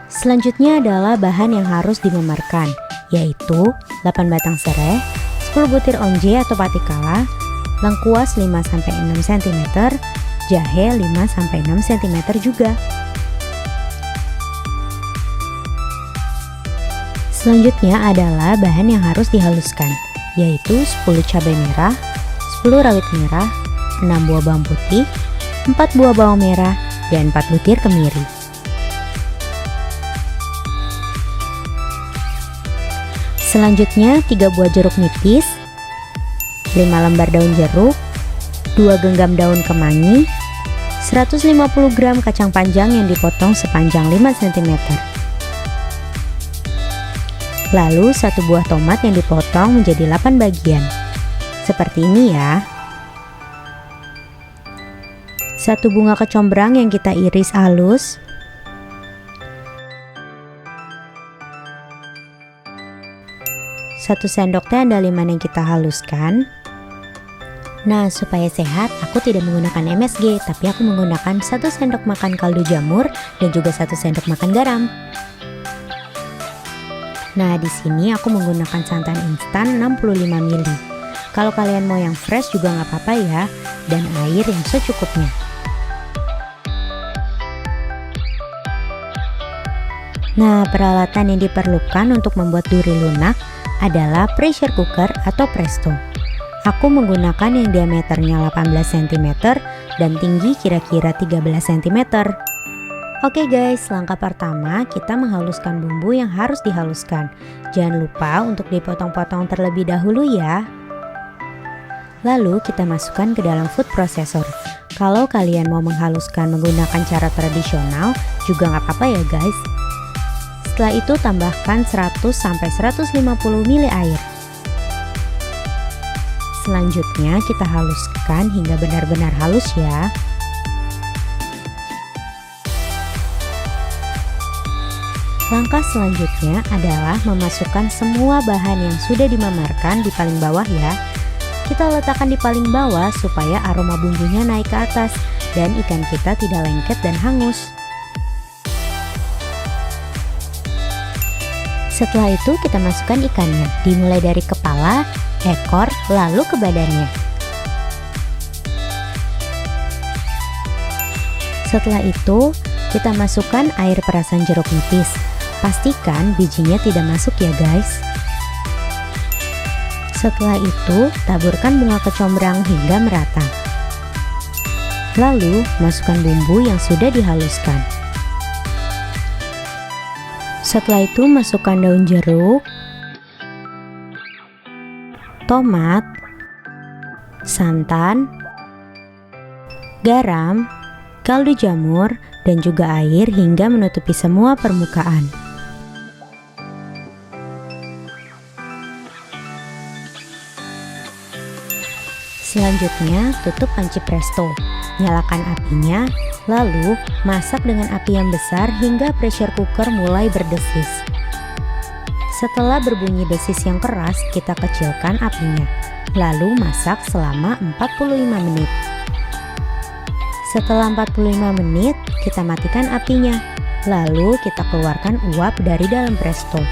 Selanjutnya adalah bahan yang harus dimemarkan, yaitu 8 batang serai, 10 butir onje atau patikala, lengkuas 5-6 cm, jahe 5-6 cm juga. Selanjutnya adalah bahan yang harus dihaluskan, yaitu 10 cabai merah, 10 rawit merah, 6 buah bawang putih, 4 buah bawang merah, dan 4 butir kemiri. Selanjutnya 3 buah jeruk nipis, 5 lembar daun jeruk, 2 genggam daun kemangi, 150 gram kacang panjang yang dipotong sepanjang 5 cm. Lalu 1 buah tomat yang dipotong menjadi 8 bagian. Seperti ini ya. 1 bunga kecombrang yang kita iris halus. 1 sendok teh andaliman yang kita haluskan. Nah, supaya sehat, aku tidak menggunakan MSG, tapi aku menggunakan 1 sendok makan kaldu jamur dan juga 1 sendok makan garam. Nah, di sini aku menggunakan santan instan 65 ml. Kalau kalian mau yang fresh juga nggak apa-apa ya, dan air yang secukupnya. Nah, peralatan yang diperlukan untuk membuat duri lunak adalah pressure cooker atau presto. Aku menggunakan yang diameternya 18 cm dan tinggi kira-kira 13 cm. Oke guys, langkah pertama kita menghaluskan bumbu yang harus dihaluskan. Jangan lupa untuk dipotong-potong terlebih dahulu ya. Lalu kita masukkan ke dalam food processor. Kalau kalian mau menghaluskan menggunakan cara tradisional juga nggak apa-apa ya guys. Setelah itu tambahkan 100-150 ml air. Selanjutnya kita haluskan hingga benar-benar halus ya. Langkah selanjutnya adalah memasukkan semua bahan yang sudah dimemarkan di paling bawah ya. Kita letakkan di paling bawah supaya aroma bumbunya naik ke atas dan ikan kita tidak lengket dan hangus. Setelah itu kita masukkan ikannya, dimulai dari kepala, ekor, lalu ke badannya. Setelah itu kita masukkan air perasan jeruk nipis. Pastikan bijinya tidak masuk ya guys. Setelah itu taburkan bunga kecombrang hingga merata. Lalu masukkan bumbu yang sudah dihaluskan. Setelah itu masukkan daun jeruk, tomat, santan, garam, kaldu jamur, dan juga air hingga menutupi semua permukaan. Selanjutnya, tutup panci presto. Nyalakan apinya, lalu masak dengan api yang besar hingga pressure cooker mulai berdesis. Setelah berbunyi desis yang keras, kita kecilkan apinya. Lalu masak selama 45 menit. Setelah 45 menit, kita matikan apinya. Lalu kita keluarkan uap dari dalam presto.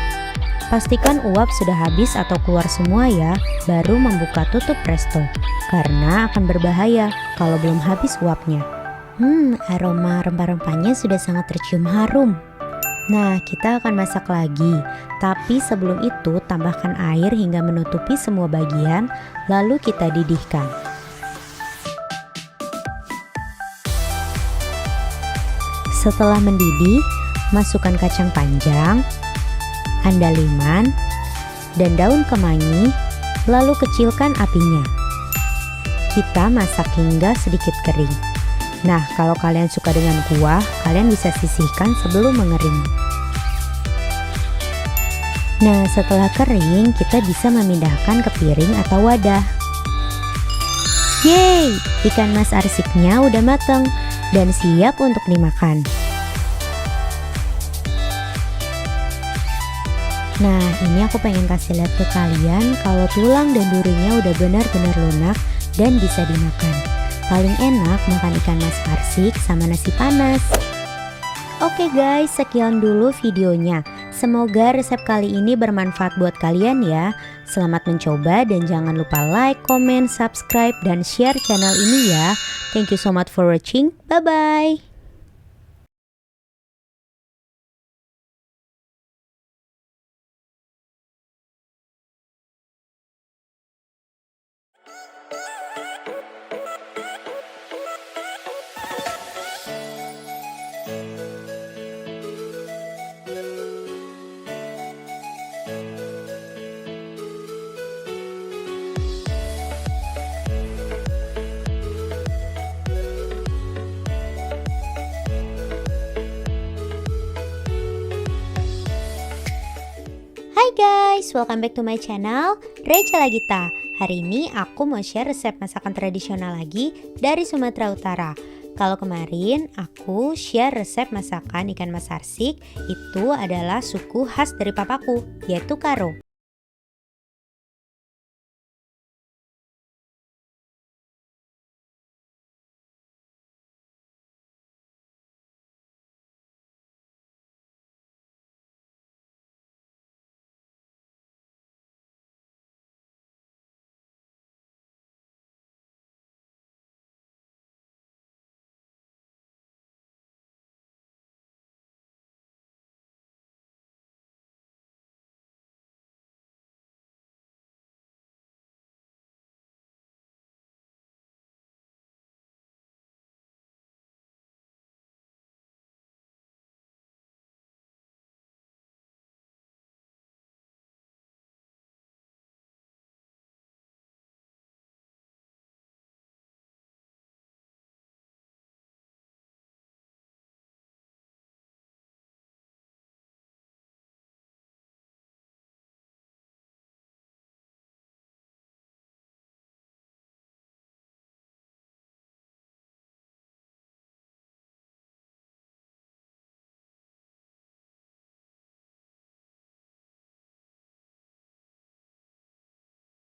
Pastikan uap sudah habis atau keluar semua ya, baru membuka tutup presto. Karena akan berbahaya kalau belum habis uapnya. Aroma rempah-rempahnya sudah sangat tercium harum. Nah, kita akan masak lagi. Tapi sebelum itu, tambahkan air hingga menutupi semua bagian, lalu kita didihkan. Setelah mendidih, masukkan kacang panjang, andaliman, dan daun kemangi, lalu kecilkan apinya. Kita masak hingga sedikit kering. Nah, kalau kalian suka dengan kuah, kalian bisa sisihkan sebelum mengering. Nah, setelah kering, kita bisa memindahkan ke piring atau wadah. Yeay, ikan mas arsiknya udah mateng dan siap untuk dimakan. Nah, ini aku pengen kasih lihat ke kalian kalau tulang dan durinya udah benar-benar lunak dan bisa dimakan. Paling enak makan ikan mas arsik sama nasi panas. Oke guys, sekian dulu videonya. Semoga resep kali ini bermanfaat buat kalian ya. Selamat mencoba dan jangan lupa like, comment, subscribe, dan share channel ini ya. Thank you so much for watching. Bye-bye. Hai guys, welcome back to my channel, Rachel Lagita. Hari ini aku mau share resep masakan tradisional lagi dari Sumatera Utara. Kalau kemarin aku share resep masakan ikan mas arsik, itu adalah suku khas dari papaku, yaitu Karo.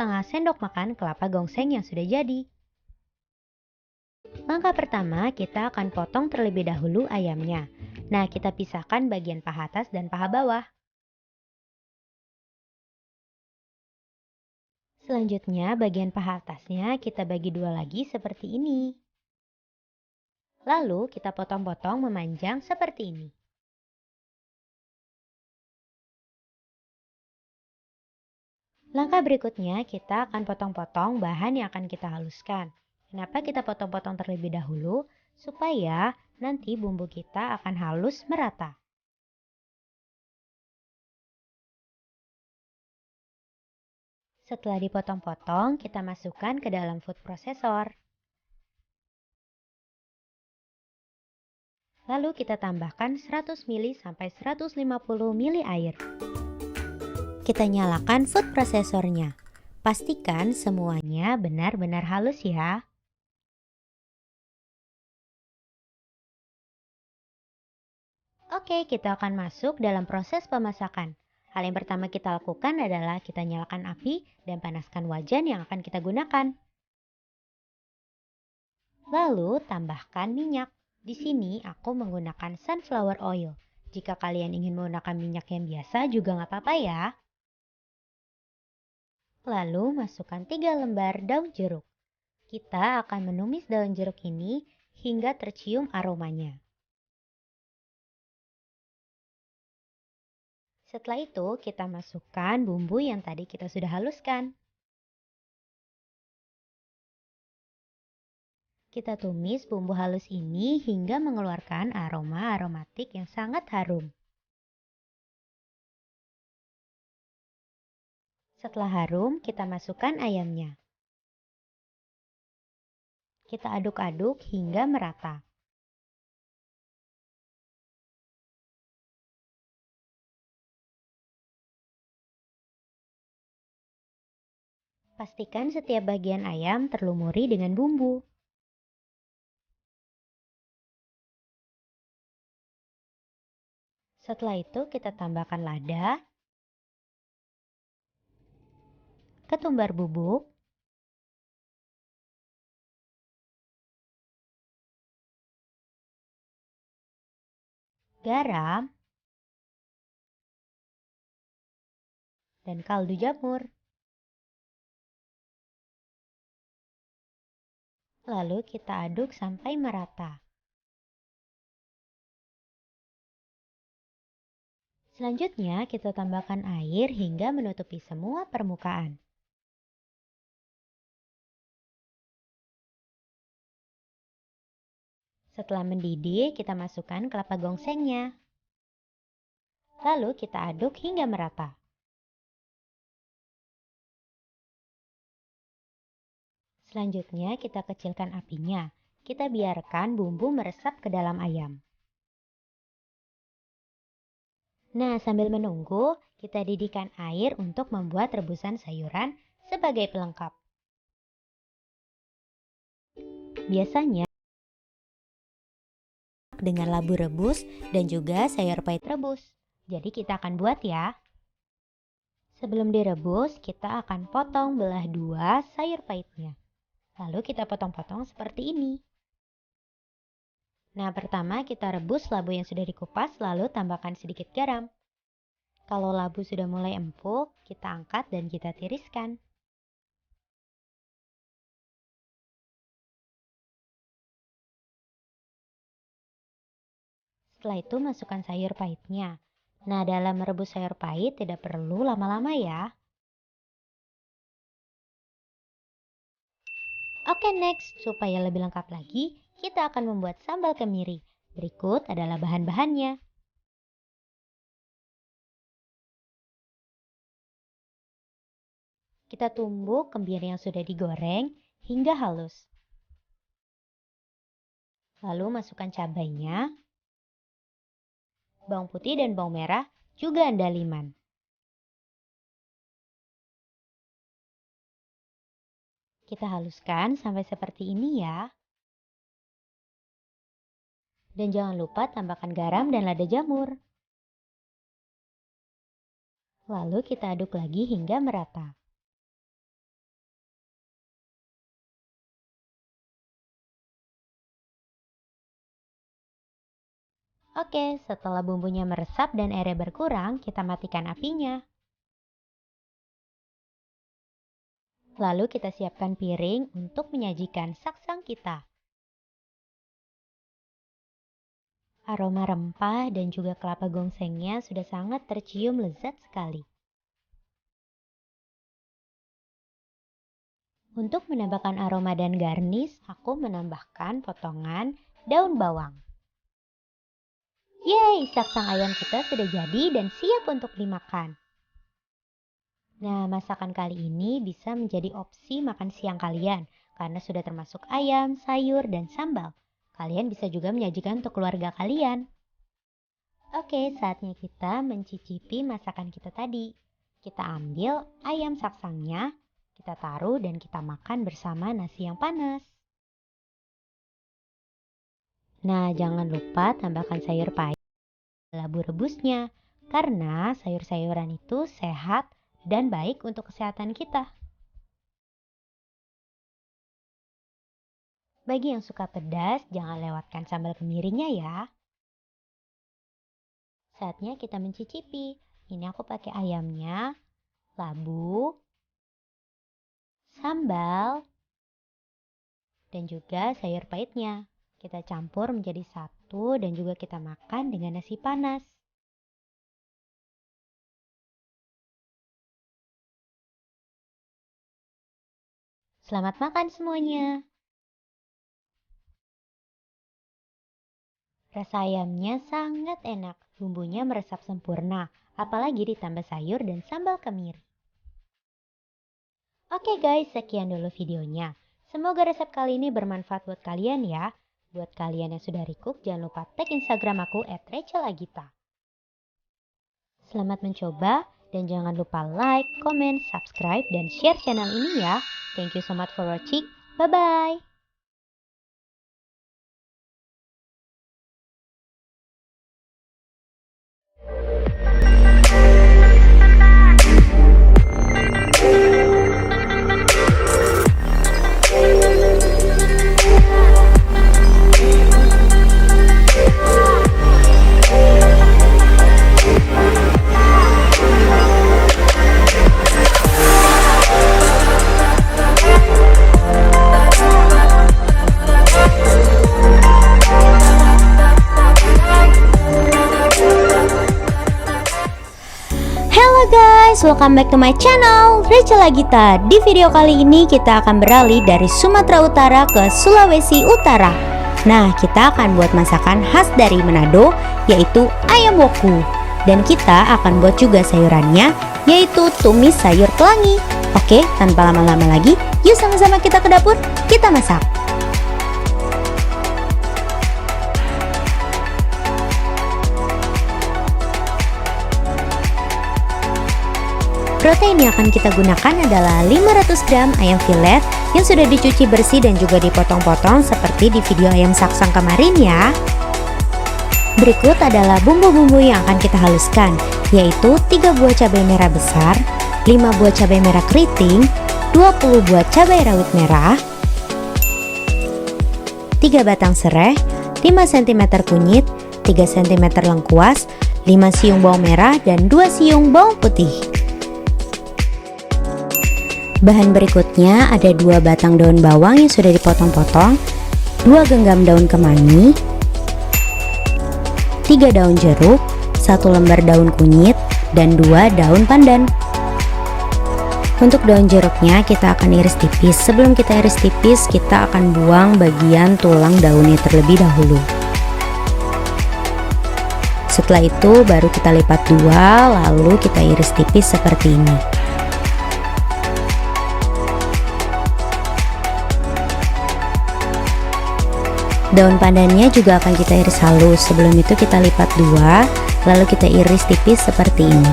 Setengah sendok makan kelapa gongseng yang sudah jadi. Langkah pertama, kita akan potong terlebih dahulu ayamnya. Nah, kita pisahkan bagian paha atas dan paha bawah. Selanjutnya, bagian paha atasnya kita bagi dua lagi seperti ini. Lalu, kita potong-potong memanjang seperti ini. Langkah berikutnya, kita akan potong-potong bahan yang akan kita haluskan. Kenapa kita potong-potong terlebih dahulu? Supaya nanti bumbu kita akan halus merata. Setelah dipotong-potong, kita masukkan ke dalam food processor. Lalu kita tambahkan 100 ml sampai 150 ml air. Kita nyalakan food processornya. Pastikan semuanya benar-benar halus ya. Oke, kita akan masuk dalam proses pemasakan. Hal yang pertama kita lakukan adalah kita nyalakan api dan panaskan wajan yang akan kita gunakan. Lalu tambahkan minyak. Di sini aku menggunakan sunflower oil. Jika kalian ingin menggunakan minyak yang biasa juga nggak apa-apa ya. Lalu masukkan 3 lembar daun jeruk. Kita akan menumis daun jeruk ini hingga tercium aromanya. Setelah itu kita masukkan bumbu yang tadi kita sudah haluskan. Kita tumis bumbu halus ini hingga mengeluarkan aroma aromatik yang sangat harum. Setelah harum, kita masukkan ayamnya. Kita aduk-aduk hingga merata. Pastikan setiap bagian ayam terlumuri dengan bumbu. Setelah itu kita tambahkan lada, ketumbar bubuk, garam, dan kaldu jamur. Lalu kita aduk sampai merata. Selanjutnya kita tambahkan air hingga menutupi semua permukaan. Setelah mendidih, kita masukkan kelapa gongsengnya. Lalu kita aduk hingga merata. Selanjutnya kita kecilkan apinya. Kita biarkan bumbu meresap ke dalam ayam. Nah, sambil menunggu, kita didihkan air untuk membuat rebusan sayuran sebagai pelengkap. Biasanya dengan labu rebus dan juga sayur pahit rebus. Jadi kita akan buat ya. Sebelum direbus, kita akan potong belah 2 sayur pahitnya. Lalu kita potong-potong seperti ini. Nah, pertama kita rebus labu yang sudah dikupas, lalu tambahkan sedikit garam. Kalau labu sudah mulai empuk, kita angkat dan kita tiriskan. Setelah itu masukkan sayur pahitnya. Nah, dalam merebus sayur pahit tidak perlu lama-lama ya. Oke, next, supaya lebih lengkap lagi, kita akan membuat sambal kemiri. Berikut adalah bahan-bahannya. Kita tumbuk kemiri yang sudah digoreng hingga halus. Lalu masukkan cabainya, bawang putih dan bawang merah, juga andaliman. Kita haluskan sampai seperti ini ya. Dan jangan lupa tambahkan garam dan lada jamur. Lalu kita aduk lagi hingga merata. Oke, setelah bumbunya meresap dan airnya berkurang, kita matikan apinya. Lalu kita siapkan piring untuk menyajikan saksang kita. Aroma rempah dan juga kelapa gongsengnya sudah sangat tercium lezat sekali. Untuk menambahkan aroma dan garnish, aku menambahkan potongan daun bawang. Yeay, saksang ayam kita sudah jadi dan siap untuk dimakan. Nah, masakan kali ini bisa menjadi opsi makan siang kalian karena sudah termasuk ayam, sayur, dan sambal. Kalian bisa juga menyajikan untuk keluarga kalian. Oke, saatnya kita mencicipi masakan kita tadi. Kita ambil ayam saksangnya, Kita taruh dan kita makan bersama nasi yang panas. Nah, jangan lupa tambahkan sayur payah labu rebusnya, karena sayur-sayuran itu sehat dan baik untuk kesehatan kita. Bagi yang suka pedas, jangan lewatkan sambal kemirinya ya. Saatnya kita mencicipi. Ini aku pakai ayamnya, labu, sambal, dan juga sayur pahitnya. Kita campur menjadi satu dan juga kita makan dengan nasi panas. Selamat makan semuanya. Rasa ayamnya sangat enak, bumbunya meresap sempurna, apalagi ditambah sayur dan sambal kemiri. Oke guys, sekian dulu videonya. Semoga resep kali ini bermanfaat buat kalian ya. Buat kalian yang sudah recook, jangan lupa tag Instagram aku @rachelagita. Selamat mencoba dan jangan lupa like, comment, subscribe, dan share channel ini ya. Thank you so much for watching. Bye-bye. Welcome back to my channel, Rachelagita. Di video kali ini kita akan beralih dari Sumatera Utara ke Sulawesi Utara. Nah, kita akan buat masakan khas dari Manado, yaitu ayam woku. Dan kita akan buat juga sayurannya, yaitu tumis sayur pelangi. Oke, tanpa lama-lama lagi, yuk sama-sama kita ke dapur, kita masak. Protein yang akan kita gunakan adalah 500 gram ayam filet yang sudah dicuci bersih dan juga dipotong-potong seperti di video ayam saksang kemarin ya. Berikut adalah bumbu-bumbu yang akan kita haluskan, yaitu 3 buah cabai merah besar, 5 buah cabai merah keriting, 20 buah cabai rawit merah, 3 batang serai, 5 cm kunyit, 3 cm lengkuas, 5 siung bawang merah, dan 2 siung bawang putih. Bahan berikutnya ada 2 batang daun bawang yang sudah dipotong-potong, 2 genggam daun kemangi, 3 daun jeruk, 1 lembar daun kunyit, dan 2 daun pandan. Untuk daun jeruknya kita akan iris tipis. Sebelum kita iris tipis, kita akan buang bagian tulang daunnya terlebih dahulu. Setelah itu baru kita lipat 2, lalu kita iris tipis seperti ini. Daun pandannya juga akan kita iris halus. Sebelum itu kita lipat 2, lalu kita iris tipis seperti ini.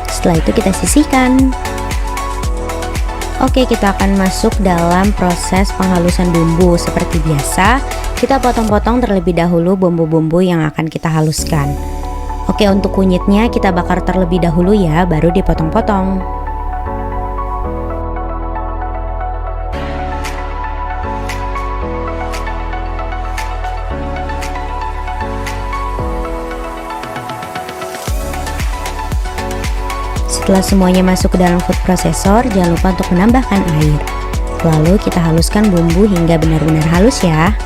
Setelah itu kita sisihkan. Oke, kita akan masuk dalam proses penghalusan bumbu. Seperti biasa, kita potong-potong terlebih dahulu bumbu-bumbu yang akan kita haluskan. Oke, untuk kunyitnya kita bakar terlebih dahulu ya, baru dipotong-potong. Setelah semuanya masuk ke dalam food processor, jangan lupa untuk menambahkan air. Lalu kita haluskan bumbu hingga benar-benar halus ya.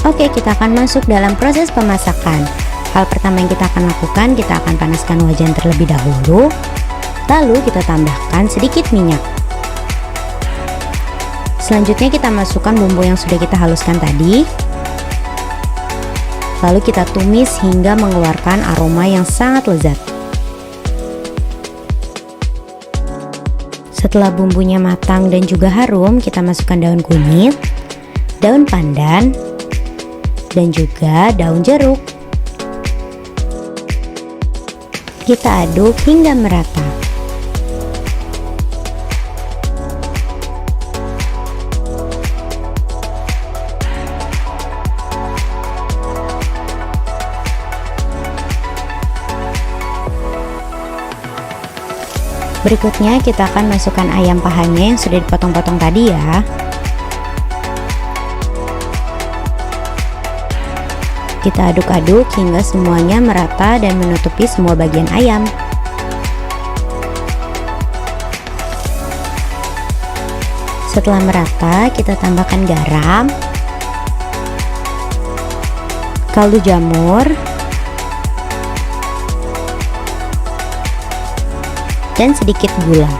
Oke, kita akan masuk dalam proses pemasakan. Hal pertama yang kita akan lakukan, kita akan panaskan wajan terlebih dahulu. Lalu kita tambahkan sedikit minyak. Selanjutnya kita masukkan bumbu yang sudah kita haluskan tadi. Lalu kita tumis hingga mengeluarkan aroma yang sangat lezat. Setelah bumbunya matang dan juga harum, kita masukkan daun kunyit, daun pandan, dan juga daun jeruk. Kita aduk hingga merata. Berikutnya kita akan masukkan ayam pahanya yang sudah dipotong-potong tadi ya. Kita aduk-aduk hingga semuanya merata dan menutupi semua bagian ayam. Setelah merata, kita tambahkan garam, kaldu jamur, dan sedikit gula.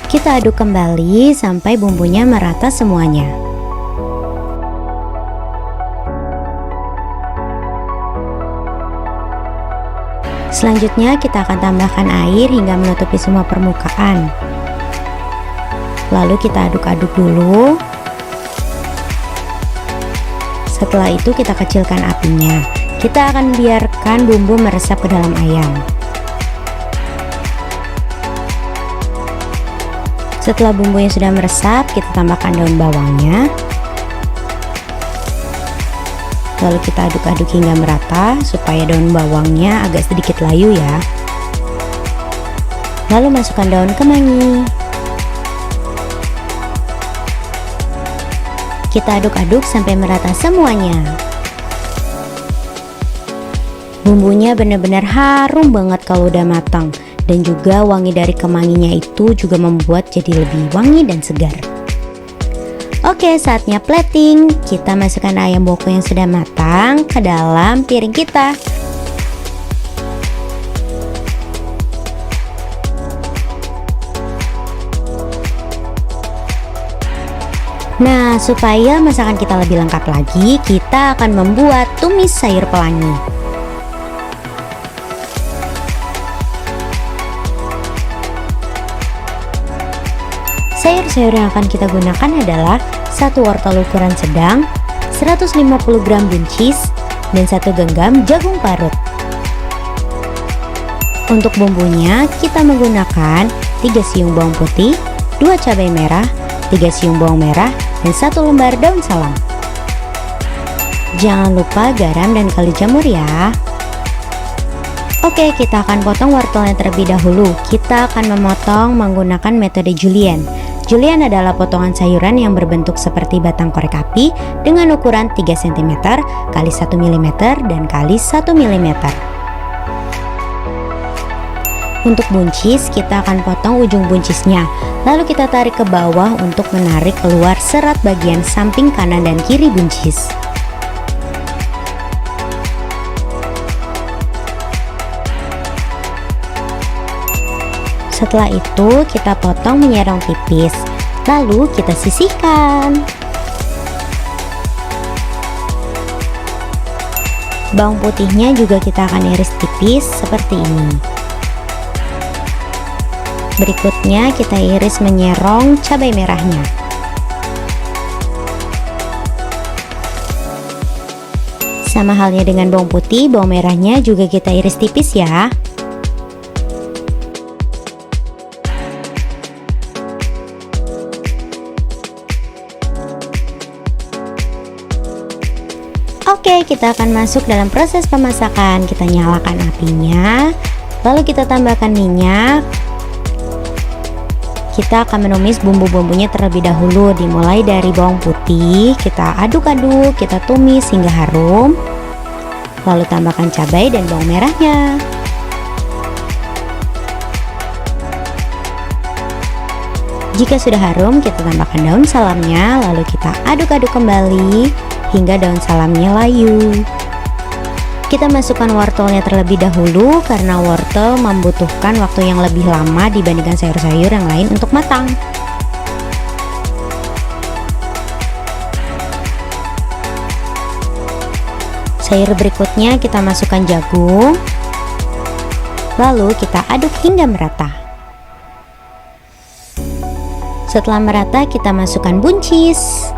Kita aduk kembali sampai bumbunya merata semuanya. Selanjutnya kita akan tambahkan air hingga menutupi semua permukaan. Lalu kita aduk-aduk dulu. Setelah itu kita kecilkan apinya. Kita akan biarkan bumbu meresap ke dalam ayam. Setelah bumbunya sudah meresap, kita tambahkan daun bawangnya. Lalu kita aduk-aduk hingga merata supaya daun bawangnya agak sedikit layu ya. Lalu masukkan daun kemangi. Kita aduk-aduk sampai merata semuanya. Bumbunya benar-benar harum banget kalau udah matang, dan juga wangi dari kemanginya itu juga membuat jadi lebih wangi dan segar. Oke, saatnya plating. Kita masukkan ayam boko yang sudah matang ke dalam piring kita. Nah, supaya masakan kita lebih lengkap lagi, kita akan membuat tumis sayur pelangi. Sayur-sayur yang akan kita gunakan adalah 1 wortel ukuran sedang, 150 gram buncis, dan 1 genggam jagung parut. Untuk bumbunya, kita menggunakan 3 siung bawang putih, 2 cabai merah, 3 siung bawang merah, dan 1 lembar daun salam. Jangan lupa garam dan kaldu jamur ya. Oke, kita akan potong wortelnya terlebih dahulu. Kita akan memotong menggunakan metode julienne. Julienne adalah potongan sayuran yang berbentuk seperti batang korek api dengan ukuran 3 cm x 1 mm dan x 1 mm. Untuk buncis, kita akan potong ujung buncisnya, lalu kita tarik ke bawah untuk menarik keluar serat bagian samping kanan dan kiri buncis. Setelah itu kita potong menyerong tipis, lalu kita sisihkan. Bawang putihnya juga kita akan iris tipis seperti ini. Berikutnya kita iris menyerong cabai merahnya. Sama halnya dengan bawang putih, bawang merahnya juga kita iris tipis ya. Oke, kita akan masuk dalam proses pemasakan. Kita nyalakan apinya, lalu kita tambahkan minyak. Kita akan menumis bumbu-bumbunya terlebih dahulu, dimulai dari bawang putih. Kita aduk-aduk, kita tumis hingga harum. Lalu tambahkan cabai dan bawang merahnya. Jika sudah harum, kita tambahkan daun salamnya, lalu kita aduk-aduk kembali hingga daun salamnya layu. Kita masukkan wortelnya terlebih dahulu karena wortel membutuhkan waktu yang lebih lama dibandingkan sayur-sayur yang lain untuk matang. Sayur berikutnya kita masukkan jagung, lalu kita aduk hingga merata. Setelah merata, kita masukkan buncis.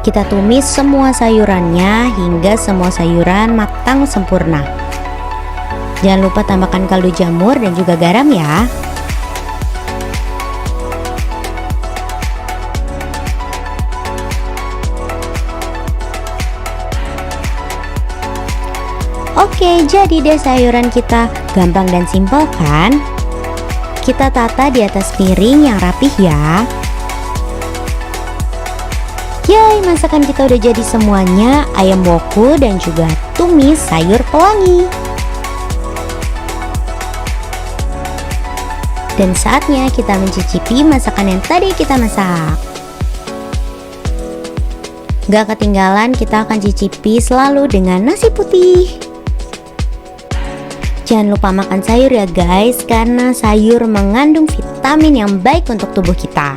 Kita tumis semua sayurannya hingga semua sayuran matang sempurna. Jangan lupa tambahkan kaldu jamur dan juga garam ya. Oke, jadi deh sayuran kita. Gampang dan simpel kan? Kita tata di atas piring yang rapih ya. Yay, masakan kita udah jadi semuanya. Ayam woku dan juga tumis sayur pelangi. Dan saatnya kita mencicipi masakan yang tadi kita masak. Gak ketinggalan, kita akan cicipi selalu dengan nasi putih. Jangan lupa makan sayur ya guys, karena sayur mengandung vitamin yang baik untuk tubuh kita.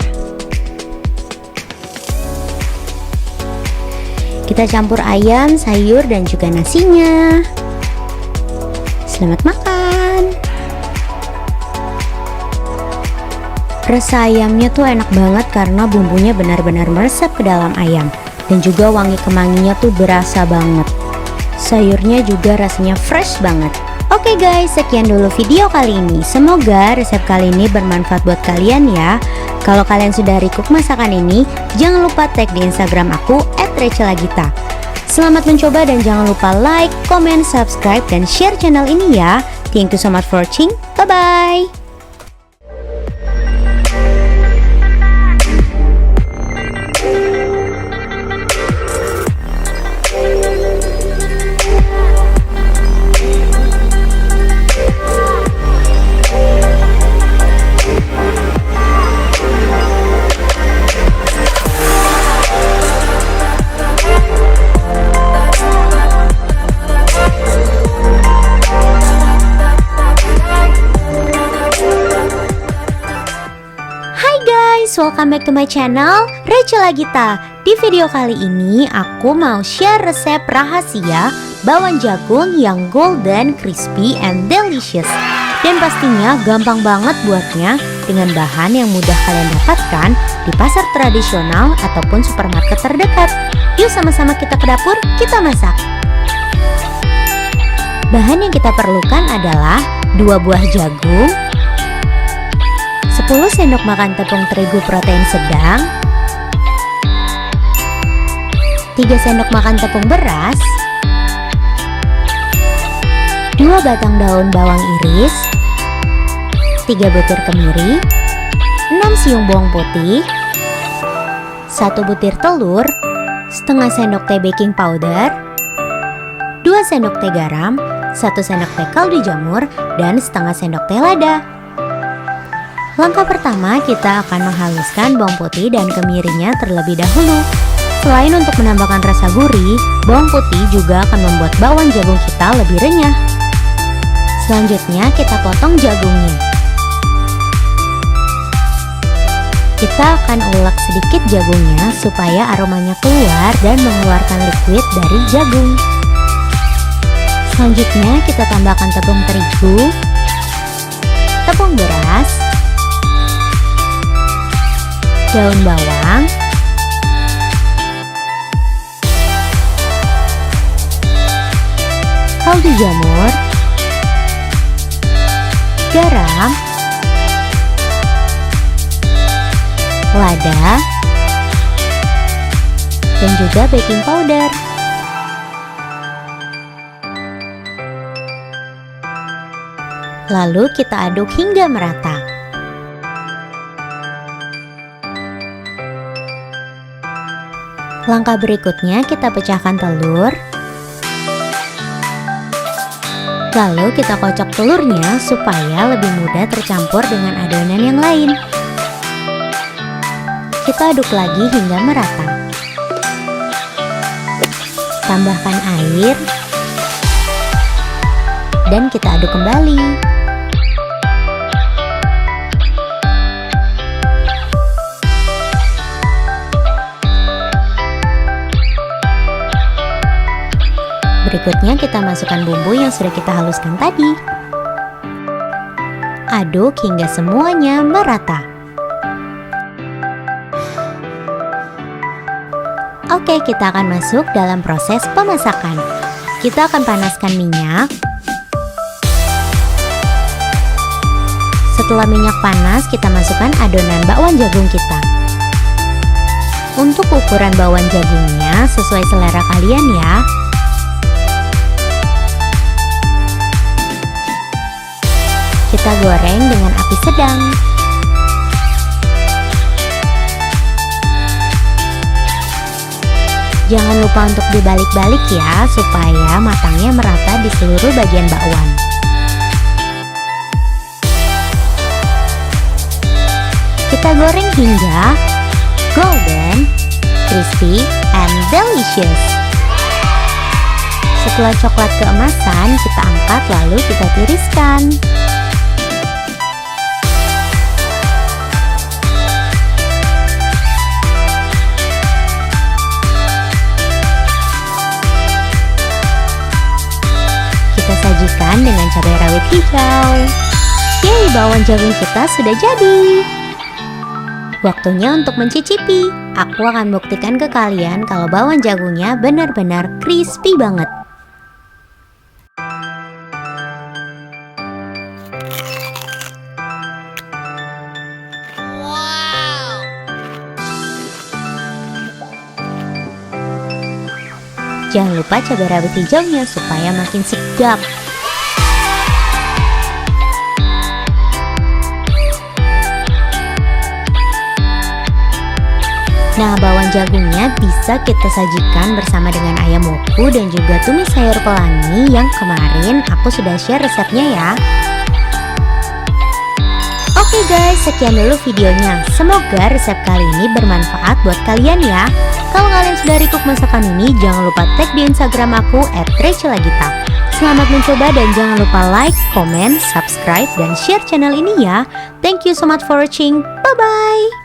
Kita campur ayam, sayur, dan juga nasinya. Selamat makan. Rasa ayamnya tuh enak banget karena bumbunya benar-benar meresap ke dalam ayam. Dan juga wangi kemanginya tuh berasa banget. Sayurnya juga rasanya fresh banget. Oke guys, sekian dulu video kali ini. Semoga resep kali ini bermanfaat buat kalian ya. Kalau kalian sudah recook masakan ini, jangan lupa tag di Instagram aku @rechelagita. Selamat mencoba dan jangan lupa like, comment, subscribe, dan share channel ini ya. Thank you so much for watching. Bye-bye. Welcome back to my channel, Rechelagita. Di video kali ini aku mau share resep rahasia bawang jagung yang golden, crispy, and delicious. Dan pastinya gampang banget buatnya dengan bahan yang mudah kalian dapatkan di pasar tradisional ataupun supermarket terdekat. Yuk sama-sama kita ke dapur, kita masak. Bahan yang kita perlukan adalah 2 buah jagung, 10 sendok makan tepung terigu protein sedang, 3 sendok makan tepung beras, 2 batang daun bawang iris, 3 butir kemiri, 6 siung bawang putih, 1 butir telur, setengah sendok teh baking powder, 2 sendok teh garam, 1 sendok teh kaldu jamur, dan setengah sendok teh lada. Langkah pertama, kita akan menghaluskan bawang putih dan kemirinya terlebih dahulu. Selain untuk menambahkan rasa gurih, bawang putih juga akan membuat bawang jagung kita lebih renyah. Selanjutnya, kita potong jagungnya. Kita akan ulek sedikit jagungnya supaya aromanya keluar dan mengeluarkan liquid dari jagung. Selanjutnya, kita tambahkan tepung terigu, tepung beras, daun bawang, kaldu jamur, garam, lada, dan juga baking powder. Lalu kita aduk hingga merata. Langkah berikutnya, kita pecahkan telur. Lalu kita kocok telurnya supaya lebih mudah tercampur dengan adonan yang lain. Kita aduk lagi hingga merata. Tambahkan air dan kita aduk kembali. Berikutnya kita masukkan bumbu yang sudah kita haluskan tadi. Aduk hingga semuanya merata. Oke, kita akan masuk dalam proses pemasakan. Kita akan panaskan minyak. Setelah minyak panas, kita masukkan adonan bakwan jagung kita. Untuk ukuran bakwan jagungnya sesuai selera kalian ya. Kita goreng dengan api sedang. Jangan lupa untuk dibalik-balik ya, supaya matangnya merata di seluruh bagian bakwan. Kita goreng hingga golden, crispy, and delicious. Setelah coklat keemasan, kita angkat lalu kita tiriskan. Kita sajikan dengan cabai rawit hijau. Yeay, bakwan jagung kita sudah jadi. Waktunya untuk mencicipi. Aku akan buktikan ke kalian kalau bakwan jagungnya benar-benar crispy banget. Jangan lupa cabai rawit hijaunya supaya makin sedap. Nah, bakwan jagungnya bisa kita sajikan bersama dengan ayam woku dan juga tumis sayur pelangi yang kemarin aku sudah share resepnya ya. Oke guys, sekian dulu videonya. Semoga resep kali ini bermanfaat buat kalian ya. Kalau kalian sudah recook masakan ini, jangan lupa tag di Instagram aku @rachelagita. Selamat mencoba dan jangan lupa like, comment, subscribe, dan share channel ini ya. Thank you so much for watching. Bye-bye.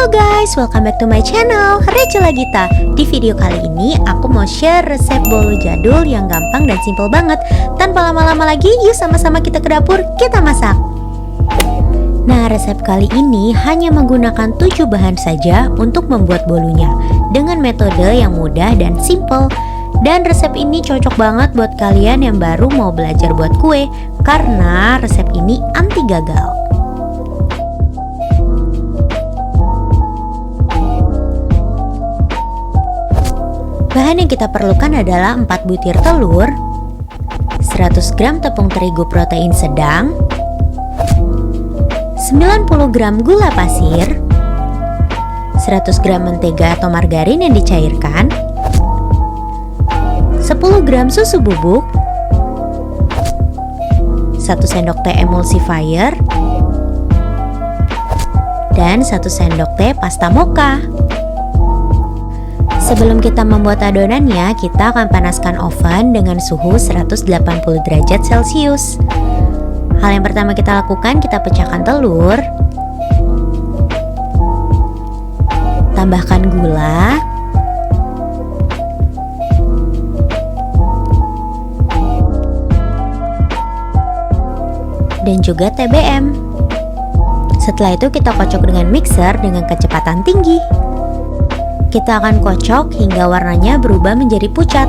Guys, welcome back to my channel Rachelagita. Di video kali ini aku mau share resep bolu jadul yang gampang dan simple banget. Tanpa lama-lama lagi, yuk sama-sama kita ke dapur, kita masak. Nah, resep kali ini hanya menggunakan 7 bahan saja untuk membuat bolunya, dengan metode yang mudah dan simple. Dan resep ini cocok banget buat kalian yang baru mau belajar buat kue, karena resep ini anti gagal. Bahan yang kita perlukan adalah 4 butir telur, 100 gram tepung terigu protein sedang, 90 gram gula pasir, 100 gram mentega atau margarin yang dicairkan, 10 gram susu bubuk, 1 sendok teh emulsifier, dan 1 sendok teh pasta mocha. Sebelum kita membuat adonannya, kita akan panaskan oven dengan suhu 180 derajat Celcius. Hal yang pertama kita lakukan, kita pecahkan telur, tambahkan gula, dan juga TBM. Setelah itu kita kocok dengan mixer dengan kecepatan tinggi. Kita akan kocok hingga warnanya berubah menjadi pucat.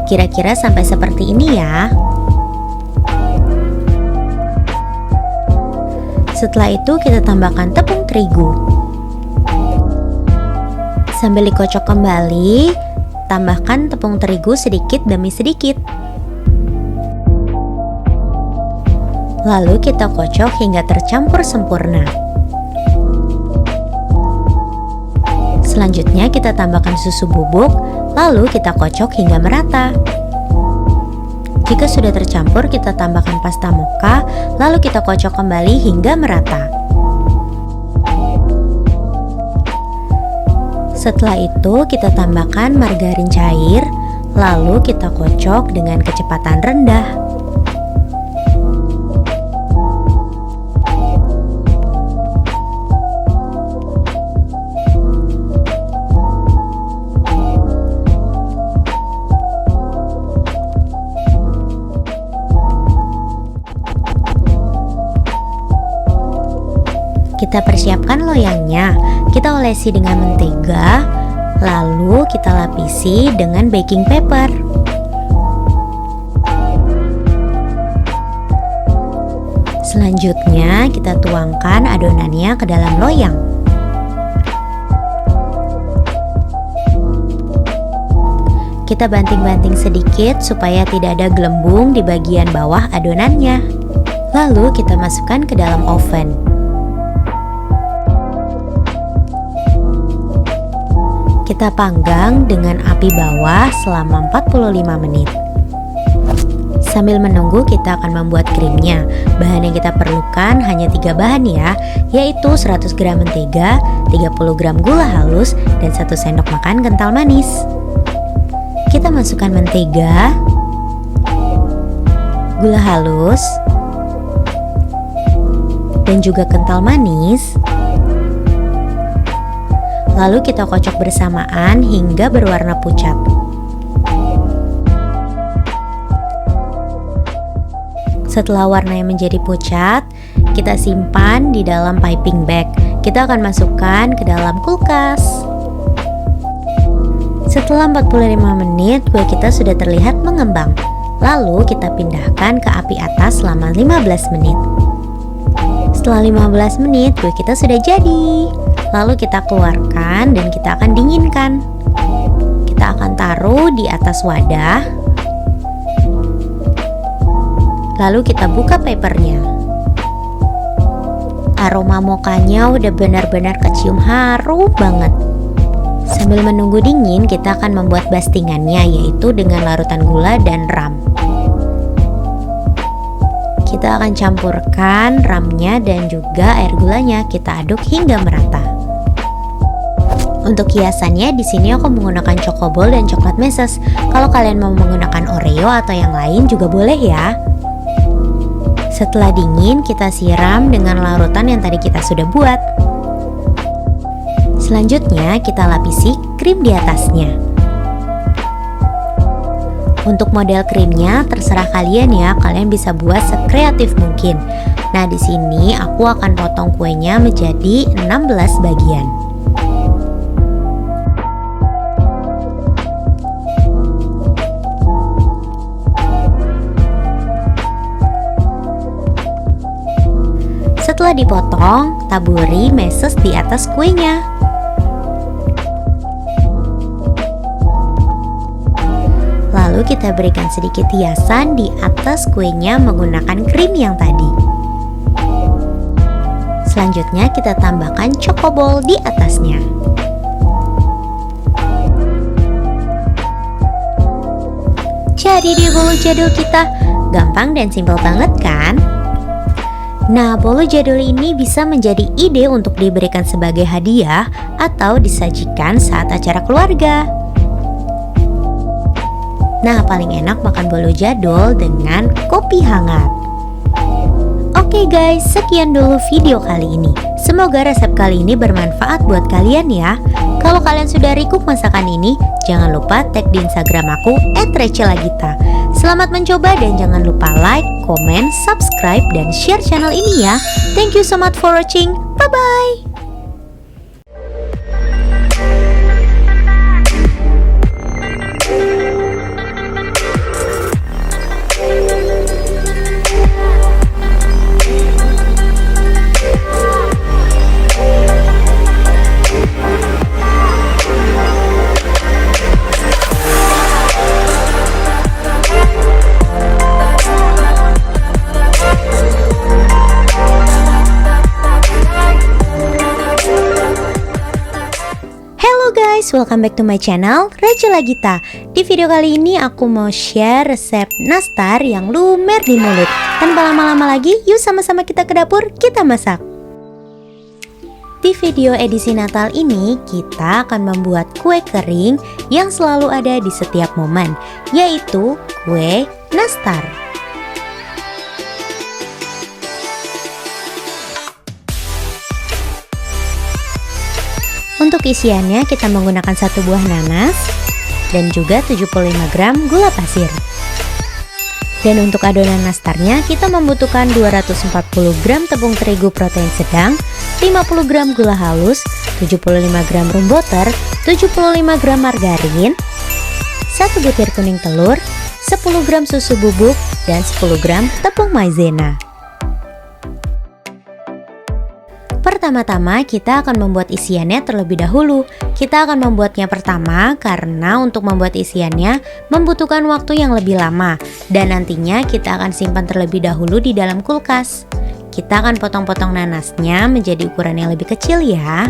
Kira-kira sampai seperti ini ya. Setelah itu kita tambahkan tepung terigu. Sambil dikocok kembali, tambahkan tepung terigu sedikit demi sedikit. Lalu kita kocok hingga tercampur sempurna. Selanjutnya kita tambahkan susu bubuk, lalu kita kocok hingga merata. Jika sudah tercampur, kita tambahkan pasta mocha, lalu kita kocok kembali hingga merata. Setelah itu, kita tambahkan margarin cair, lalu kita kocok dengan kecepatan rendah. Kita persiapkan loyangnya, kita olesi dengan mentega, lalu kita lapisi dengan baking paper. Selanjutnya kita tuangkan adonannya ke dalam loyang. Kita banting-banting sedikit supaya tidak ada gelembung di bagian bawah adonannya. Lalu kita masukkan ke dalam oven. Kita panggang dengan api bawah selama 45 menit. Sambil menunggu, kita akan membuat krimnya. Bahan yang kita perlukan hanya 3 bahan ya, yaitu 100 gram mentega, 30 gram gula halus, dan 1 sendok makan kental manis. Kita masukkan mentega, gula halus, dan juga kental manis. Lalu kita kocok bersamaan hingga berwarna pucat. Setelah warnanya menjadi pucat, kita simpan di dalam piping bag. Kita akan masukkan ke dalam kulkas. Setelah 45 menit, kue kita sudah terlihat mengembang. Lalu kita pindahkan ke api atas selama 15 menit. Setelah 15 menit, kue kita sudah jadi. Lalu kita keluarkan dan kita akan dinginkan. Kita akan taruh di atas wadah. Lalu kita buka papernya. Aroma mokanya udah benar-benar kecium harum banget. Sambil menunggu dingin, kita akan membuat bastingannya, yaitu dengan larutan gula dan ram. Kita akan campurkan ramnya dan juga air gulanya. Kita aduk hingga merata. Untuk hiasannya, di sini aku menggunakan chocoball dan coklat meses. Kalau kalian mau menggunakan Oreo atau yang lain juga boleh ya. Setelah dingin, kita siram dengan larutan yang tadi kita sudah buat. Selanjutnya, kita lapisi krim di atasnya. Untuk model krimnya terserah kalian ya, kalian bisa buat sekreatif mungkin. Nah, di sini aku akan potong kuenya menjadi 16 bagian. Setelah dipotong, taburi meses di atas kuenya. Lalu kita berikan sedikit hiasan di atas kuenya menggunakan krim yang tadi. Selanjutnya kita tambahkan chocoball di atasnya. Jadi deh bolu jadul kita, gampang dan simpel banget kan? Nah, bolu jadul ini bisa menjadi ide untuk diberikan sebagai hadiah atau disajikan saat acara keluarga. Nah, paling enak makan bolu jadul dengan kopi hangat. Oke guys, sekian dulu video kali ini. Semoga resep kali ini bermanfaat buat kalian ya. Kalau kalian sudah recook masakan ini, jangan lupa tag di Instagram aku @rechelagita. Selamat mencoba dan jangan lupa like, comment, subscribe, dan share channel ini ya. Thank you so much for watching. Bye-bye. welcome back to my channel, Rachel Lagita. Di video kali ini aku mau share resep nastar yang lumer di mulut. Tanpa lama-lama lagi, yuk sama-sama kita ke dapur, kita masak. Di video edisi Natal ini, kita akan membuat kue kering yang selalu ada di setiap momen, yaitu kue nastar. Untuk isiannya kita menggunakan 1 buah nanas dan juga 75 gram gula pasir. Dan untuk adonan nastarnya kita membutuhkan 240 gram tepung terigu protein sedang, 50 gram gula halus, 75 gram room butter, 75 gram margarin, 1 butir kuning telur, 10 gram susu bubuk, dan 10 gram tepung maizena. Pertama-tama kita akan membuat isiannya terlebih dahulu. Kita akan membuatnya pertama karena untuk membuat isiannya membutuhkan waktu yang lebih lama dan nantinya kita akan simpan terlebih dahulu di dalam kulkas. Kita akan potong-potong nanasnya menjadi ukuran yang lebih kecil ya.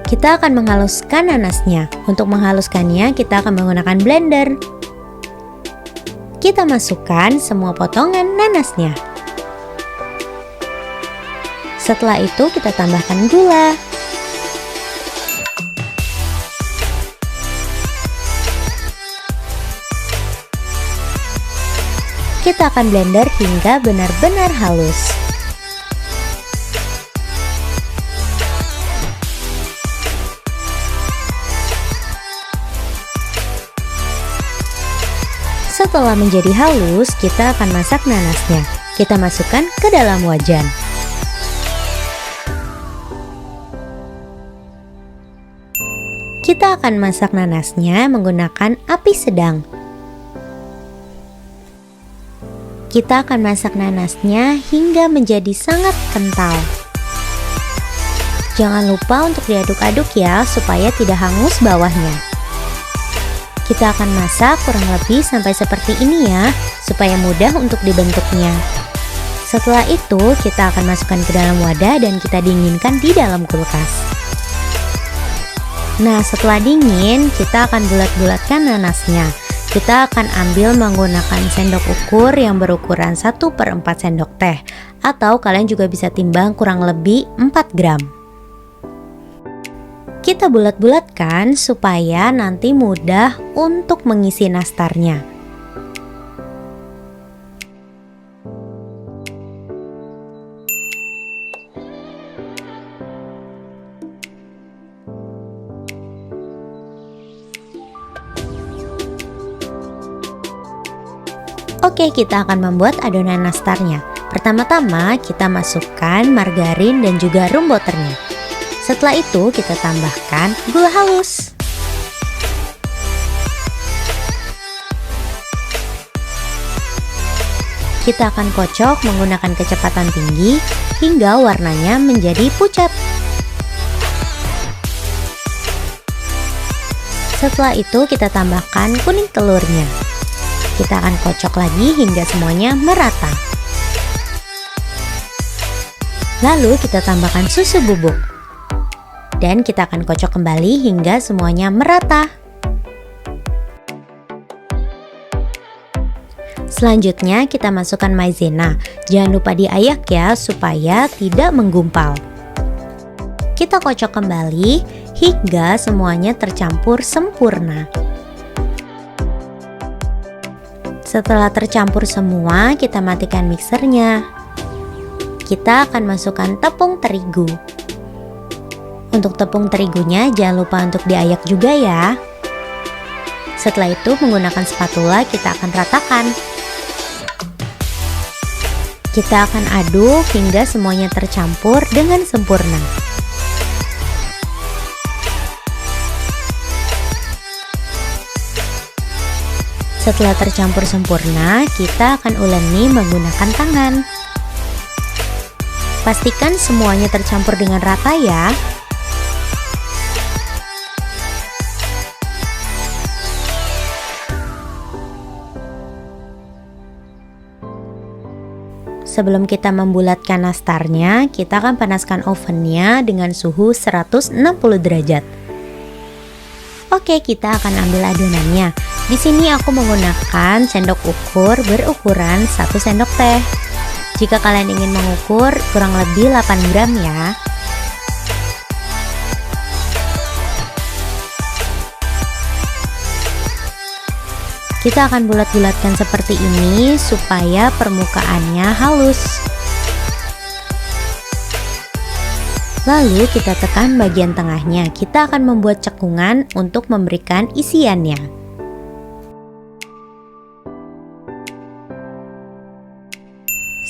Kita akan menghaluskan nanasnya. Untuk menghaluskannya kita akan menggunakan blender. Kita masukkan semua potongan nanasnya. Setelah itu kita tambahkan gula. Kita akan blender hingga benar-benar halus. Setelah menjadi halus, kita akan masak nanasnya. Kita masukkan ke dalam wajan. Kita akan masak nanasnya menggunakan api sedang. Kita akan masak nanasnya hingga menjadi sangat kental. Jangan lupa untuk diaduk-aduk ya, supaya tidak hangus bawahnya. Kita akan masak kurang lebih sampai seperti ini ya, supaya mudah untuk dibentuknya. Setelah itu, kita akan masukkan ke dalam wadah dan kita dinginkan di dalam kulkas. Nah, setelah dingin, kita akan bulat-bulatkan nanasnya. Kita akan ambil menggunakan sendok ukur yang berukuran 1/4 sendok teh, atau kalian juga bisa timbang kurang lebih 4 gram. Kita bulat-bulatkan supaya nanti mudah untuk mengisi nastarnya. Oke, kita akan membuat adonan nastarnya. Pertama-tama kita masukkan margarin dan juga room butternya. Setelah itu kita tambahkan gula halus. Kita akan kocok menggunakan kecepatan tinggi hingga warnanya menjadi pucat. Setelah itu kita tambahkan kuning telurnya. Kita akan kocok lagi hingga semuanya merata. Lalu kita tambahkan susu bubuk. Dan kita akan kocok kembali hingga semuanya merata. Selanjutnya kita masukkan maizena. Jangan lupa diayak ya supaya tidak menggumpal. Kita kocok kembali hingga semuanya tercampur sempurna. Setelah tercampur semua, kita matikan mixernya. Kita akan masukkan tepung terigu. Untuk tepung terigunya jangan lupa untuk diayak juga ya. Setelah itu menggunakan spatula kita akan ratakan. Kita akan aduk hingga semuanya tercampur dengan sempurna. Setelah tercampur sempurna, kita akan uleni menggunakan tangan. Pastikan semuanya tercampur dengan rata ya. Sebelum kita membulatkan nastarnya, kita akan panaskan ovennya dengan suhu 160 derajat. Oke, kita akan ambil adonannya. Di sini aku menggunakan sendok ukur berukuran 1 sendok teh. Jika kalian ingin mengukur, kurang lebih 8 gram ya. Kita akan bulat-bulatkan seperti ini supaya permukaannya halus. Lalu kita tekan bagian tengahnya. Kita akan membuat cekungan untuk memberikan isiannya.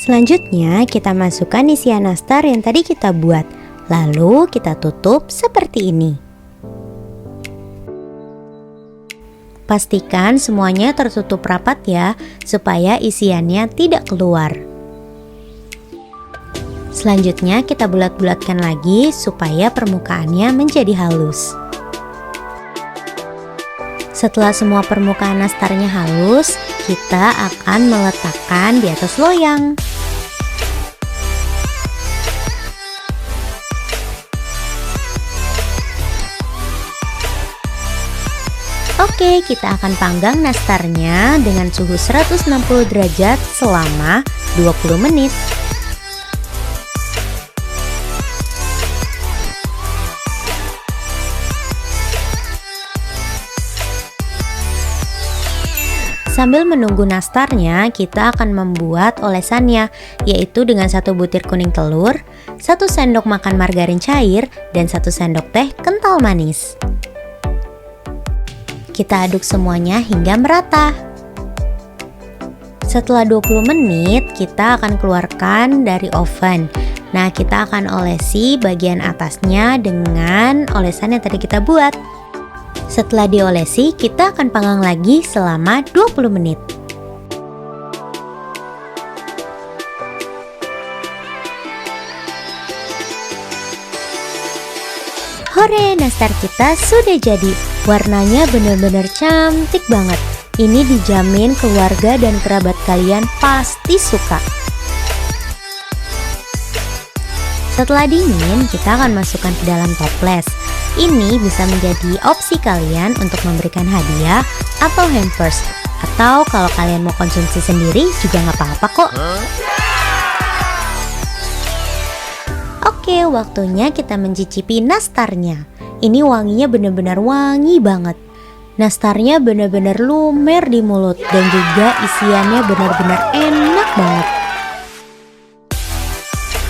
Selanjutnya kita masukkan isian nastar yang tadi kita buat. Lalu kita tutup seperti ini. Pastikan semuanya tertutup rapat ya, supaya isiannya tidak keluar. Selanjutnya kita bulat-bulatkan lagi supaya permukaannya menjadi halus. Setelah semua permukaan nastarnya halus, kita akan meletakkan di atas loyang. Oke, kita akan panggang nastarnya dengan suhu 160 derajat selama 20 menit. Sambil menunggu nastarnya, kita akan membuat olesannya, yaitu dengan 1 butir kuning telur, 1 sendok makan margarin cair, dan 1 sendok teh kental manis. Kita aduk semuanya hingga merata. Setelah 20 menit, kita akan keluarkan dari oven. Nah, kita akan olesi bagian atasnya dengan olesan yang tadi kita buat. Setelah diolesi, kita akan panggang lagi selama 20 menit. Hore, nastar kita sudah jadi. Warnanya benar-benar cantik banget. Ini dijamin keluarga dan kerabat kalian pasti suka. Setelah dingin, kita akan masukkan ke dalam toples. Ini bisa menjadi opsi kalian untuk memberikan hadiah atau hampers. Atau kalau kalian mau konsumsi sendiri juga nggak apa-apa kok. Oke, waktunya kita mencicipi nastarnya. Ini wanginya benar-benar wangi banget. Nastarnya benar-benar lumer di mulut dan juga isiannya benar-benar enak banget.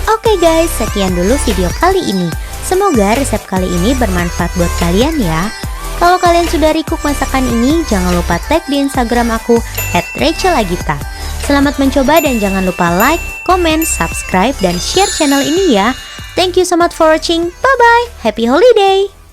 Oke guys, sekian dulu video kali ini. Semoga resep kali ini bermanfaat buat kalian ya. Kalau kalian sudah recook masakan ini, jangan lupa tag di Instagram aku @rachelagita. Selamat mencoba dan jangan lupa like, comment, subscribe, dan share channel ini ya. Thank you so much for watching. Bye-bye. Happy holiday.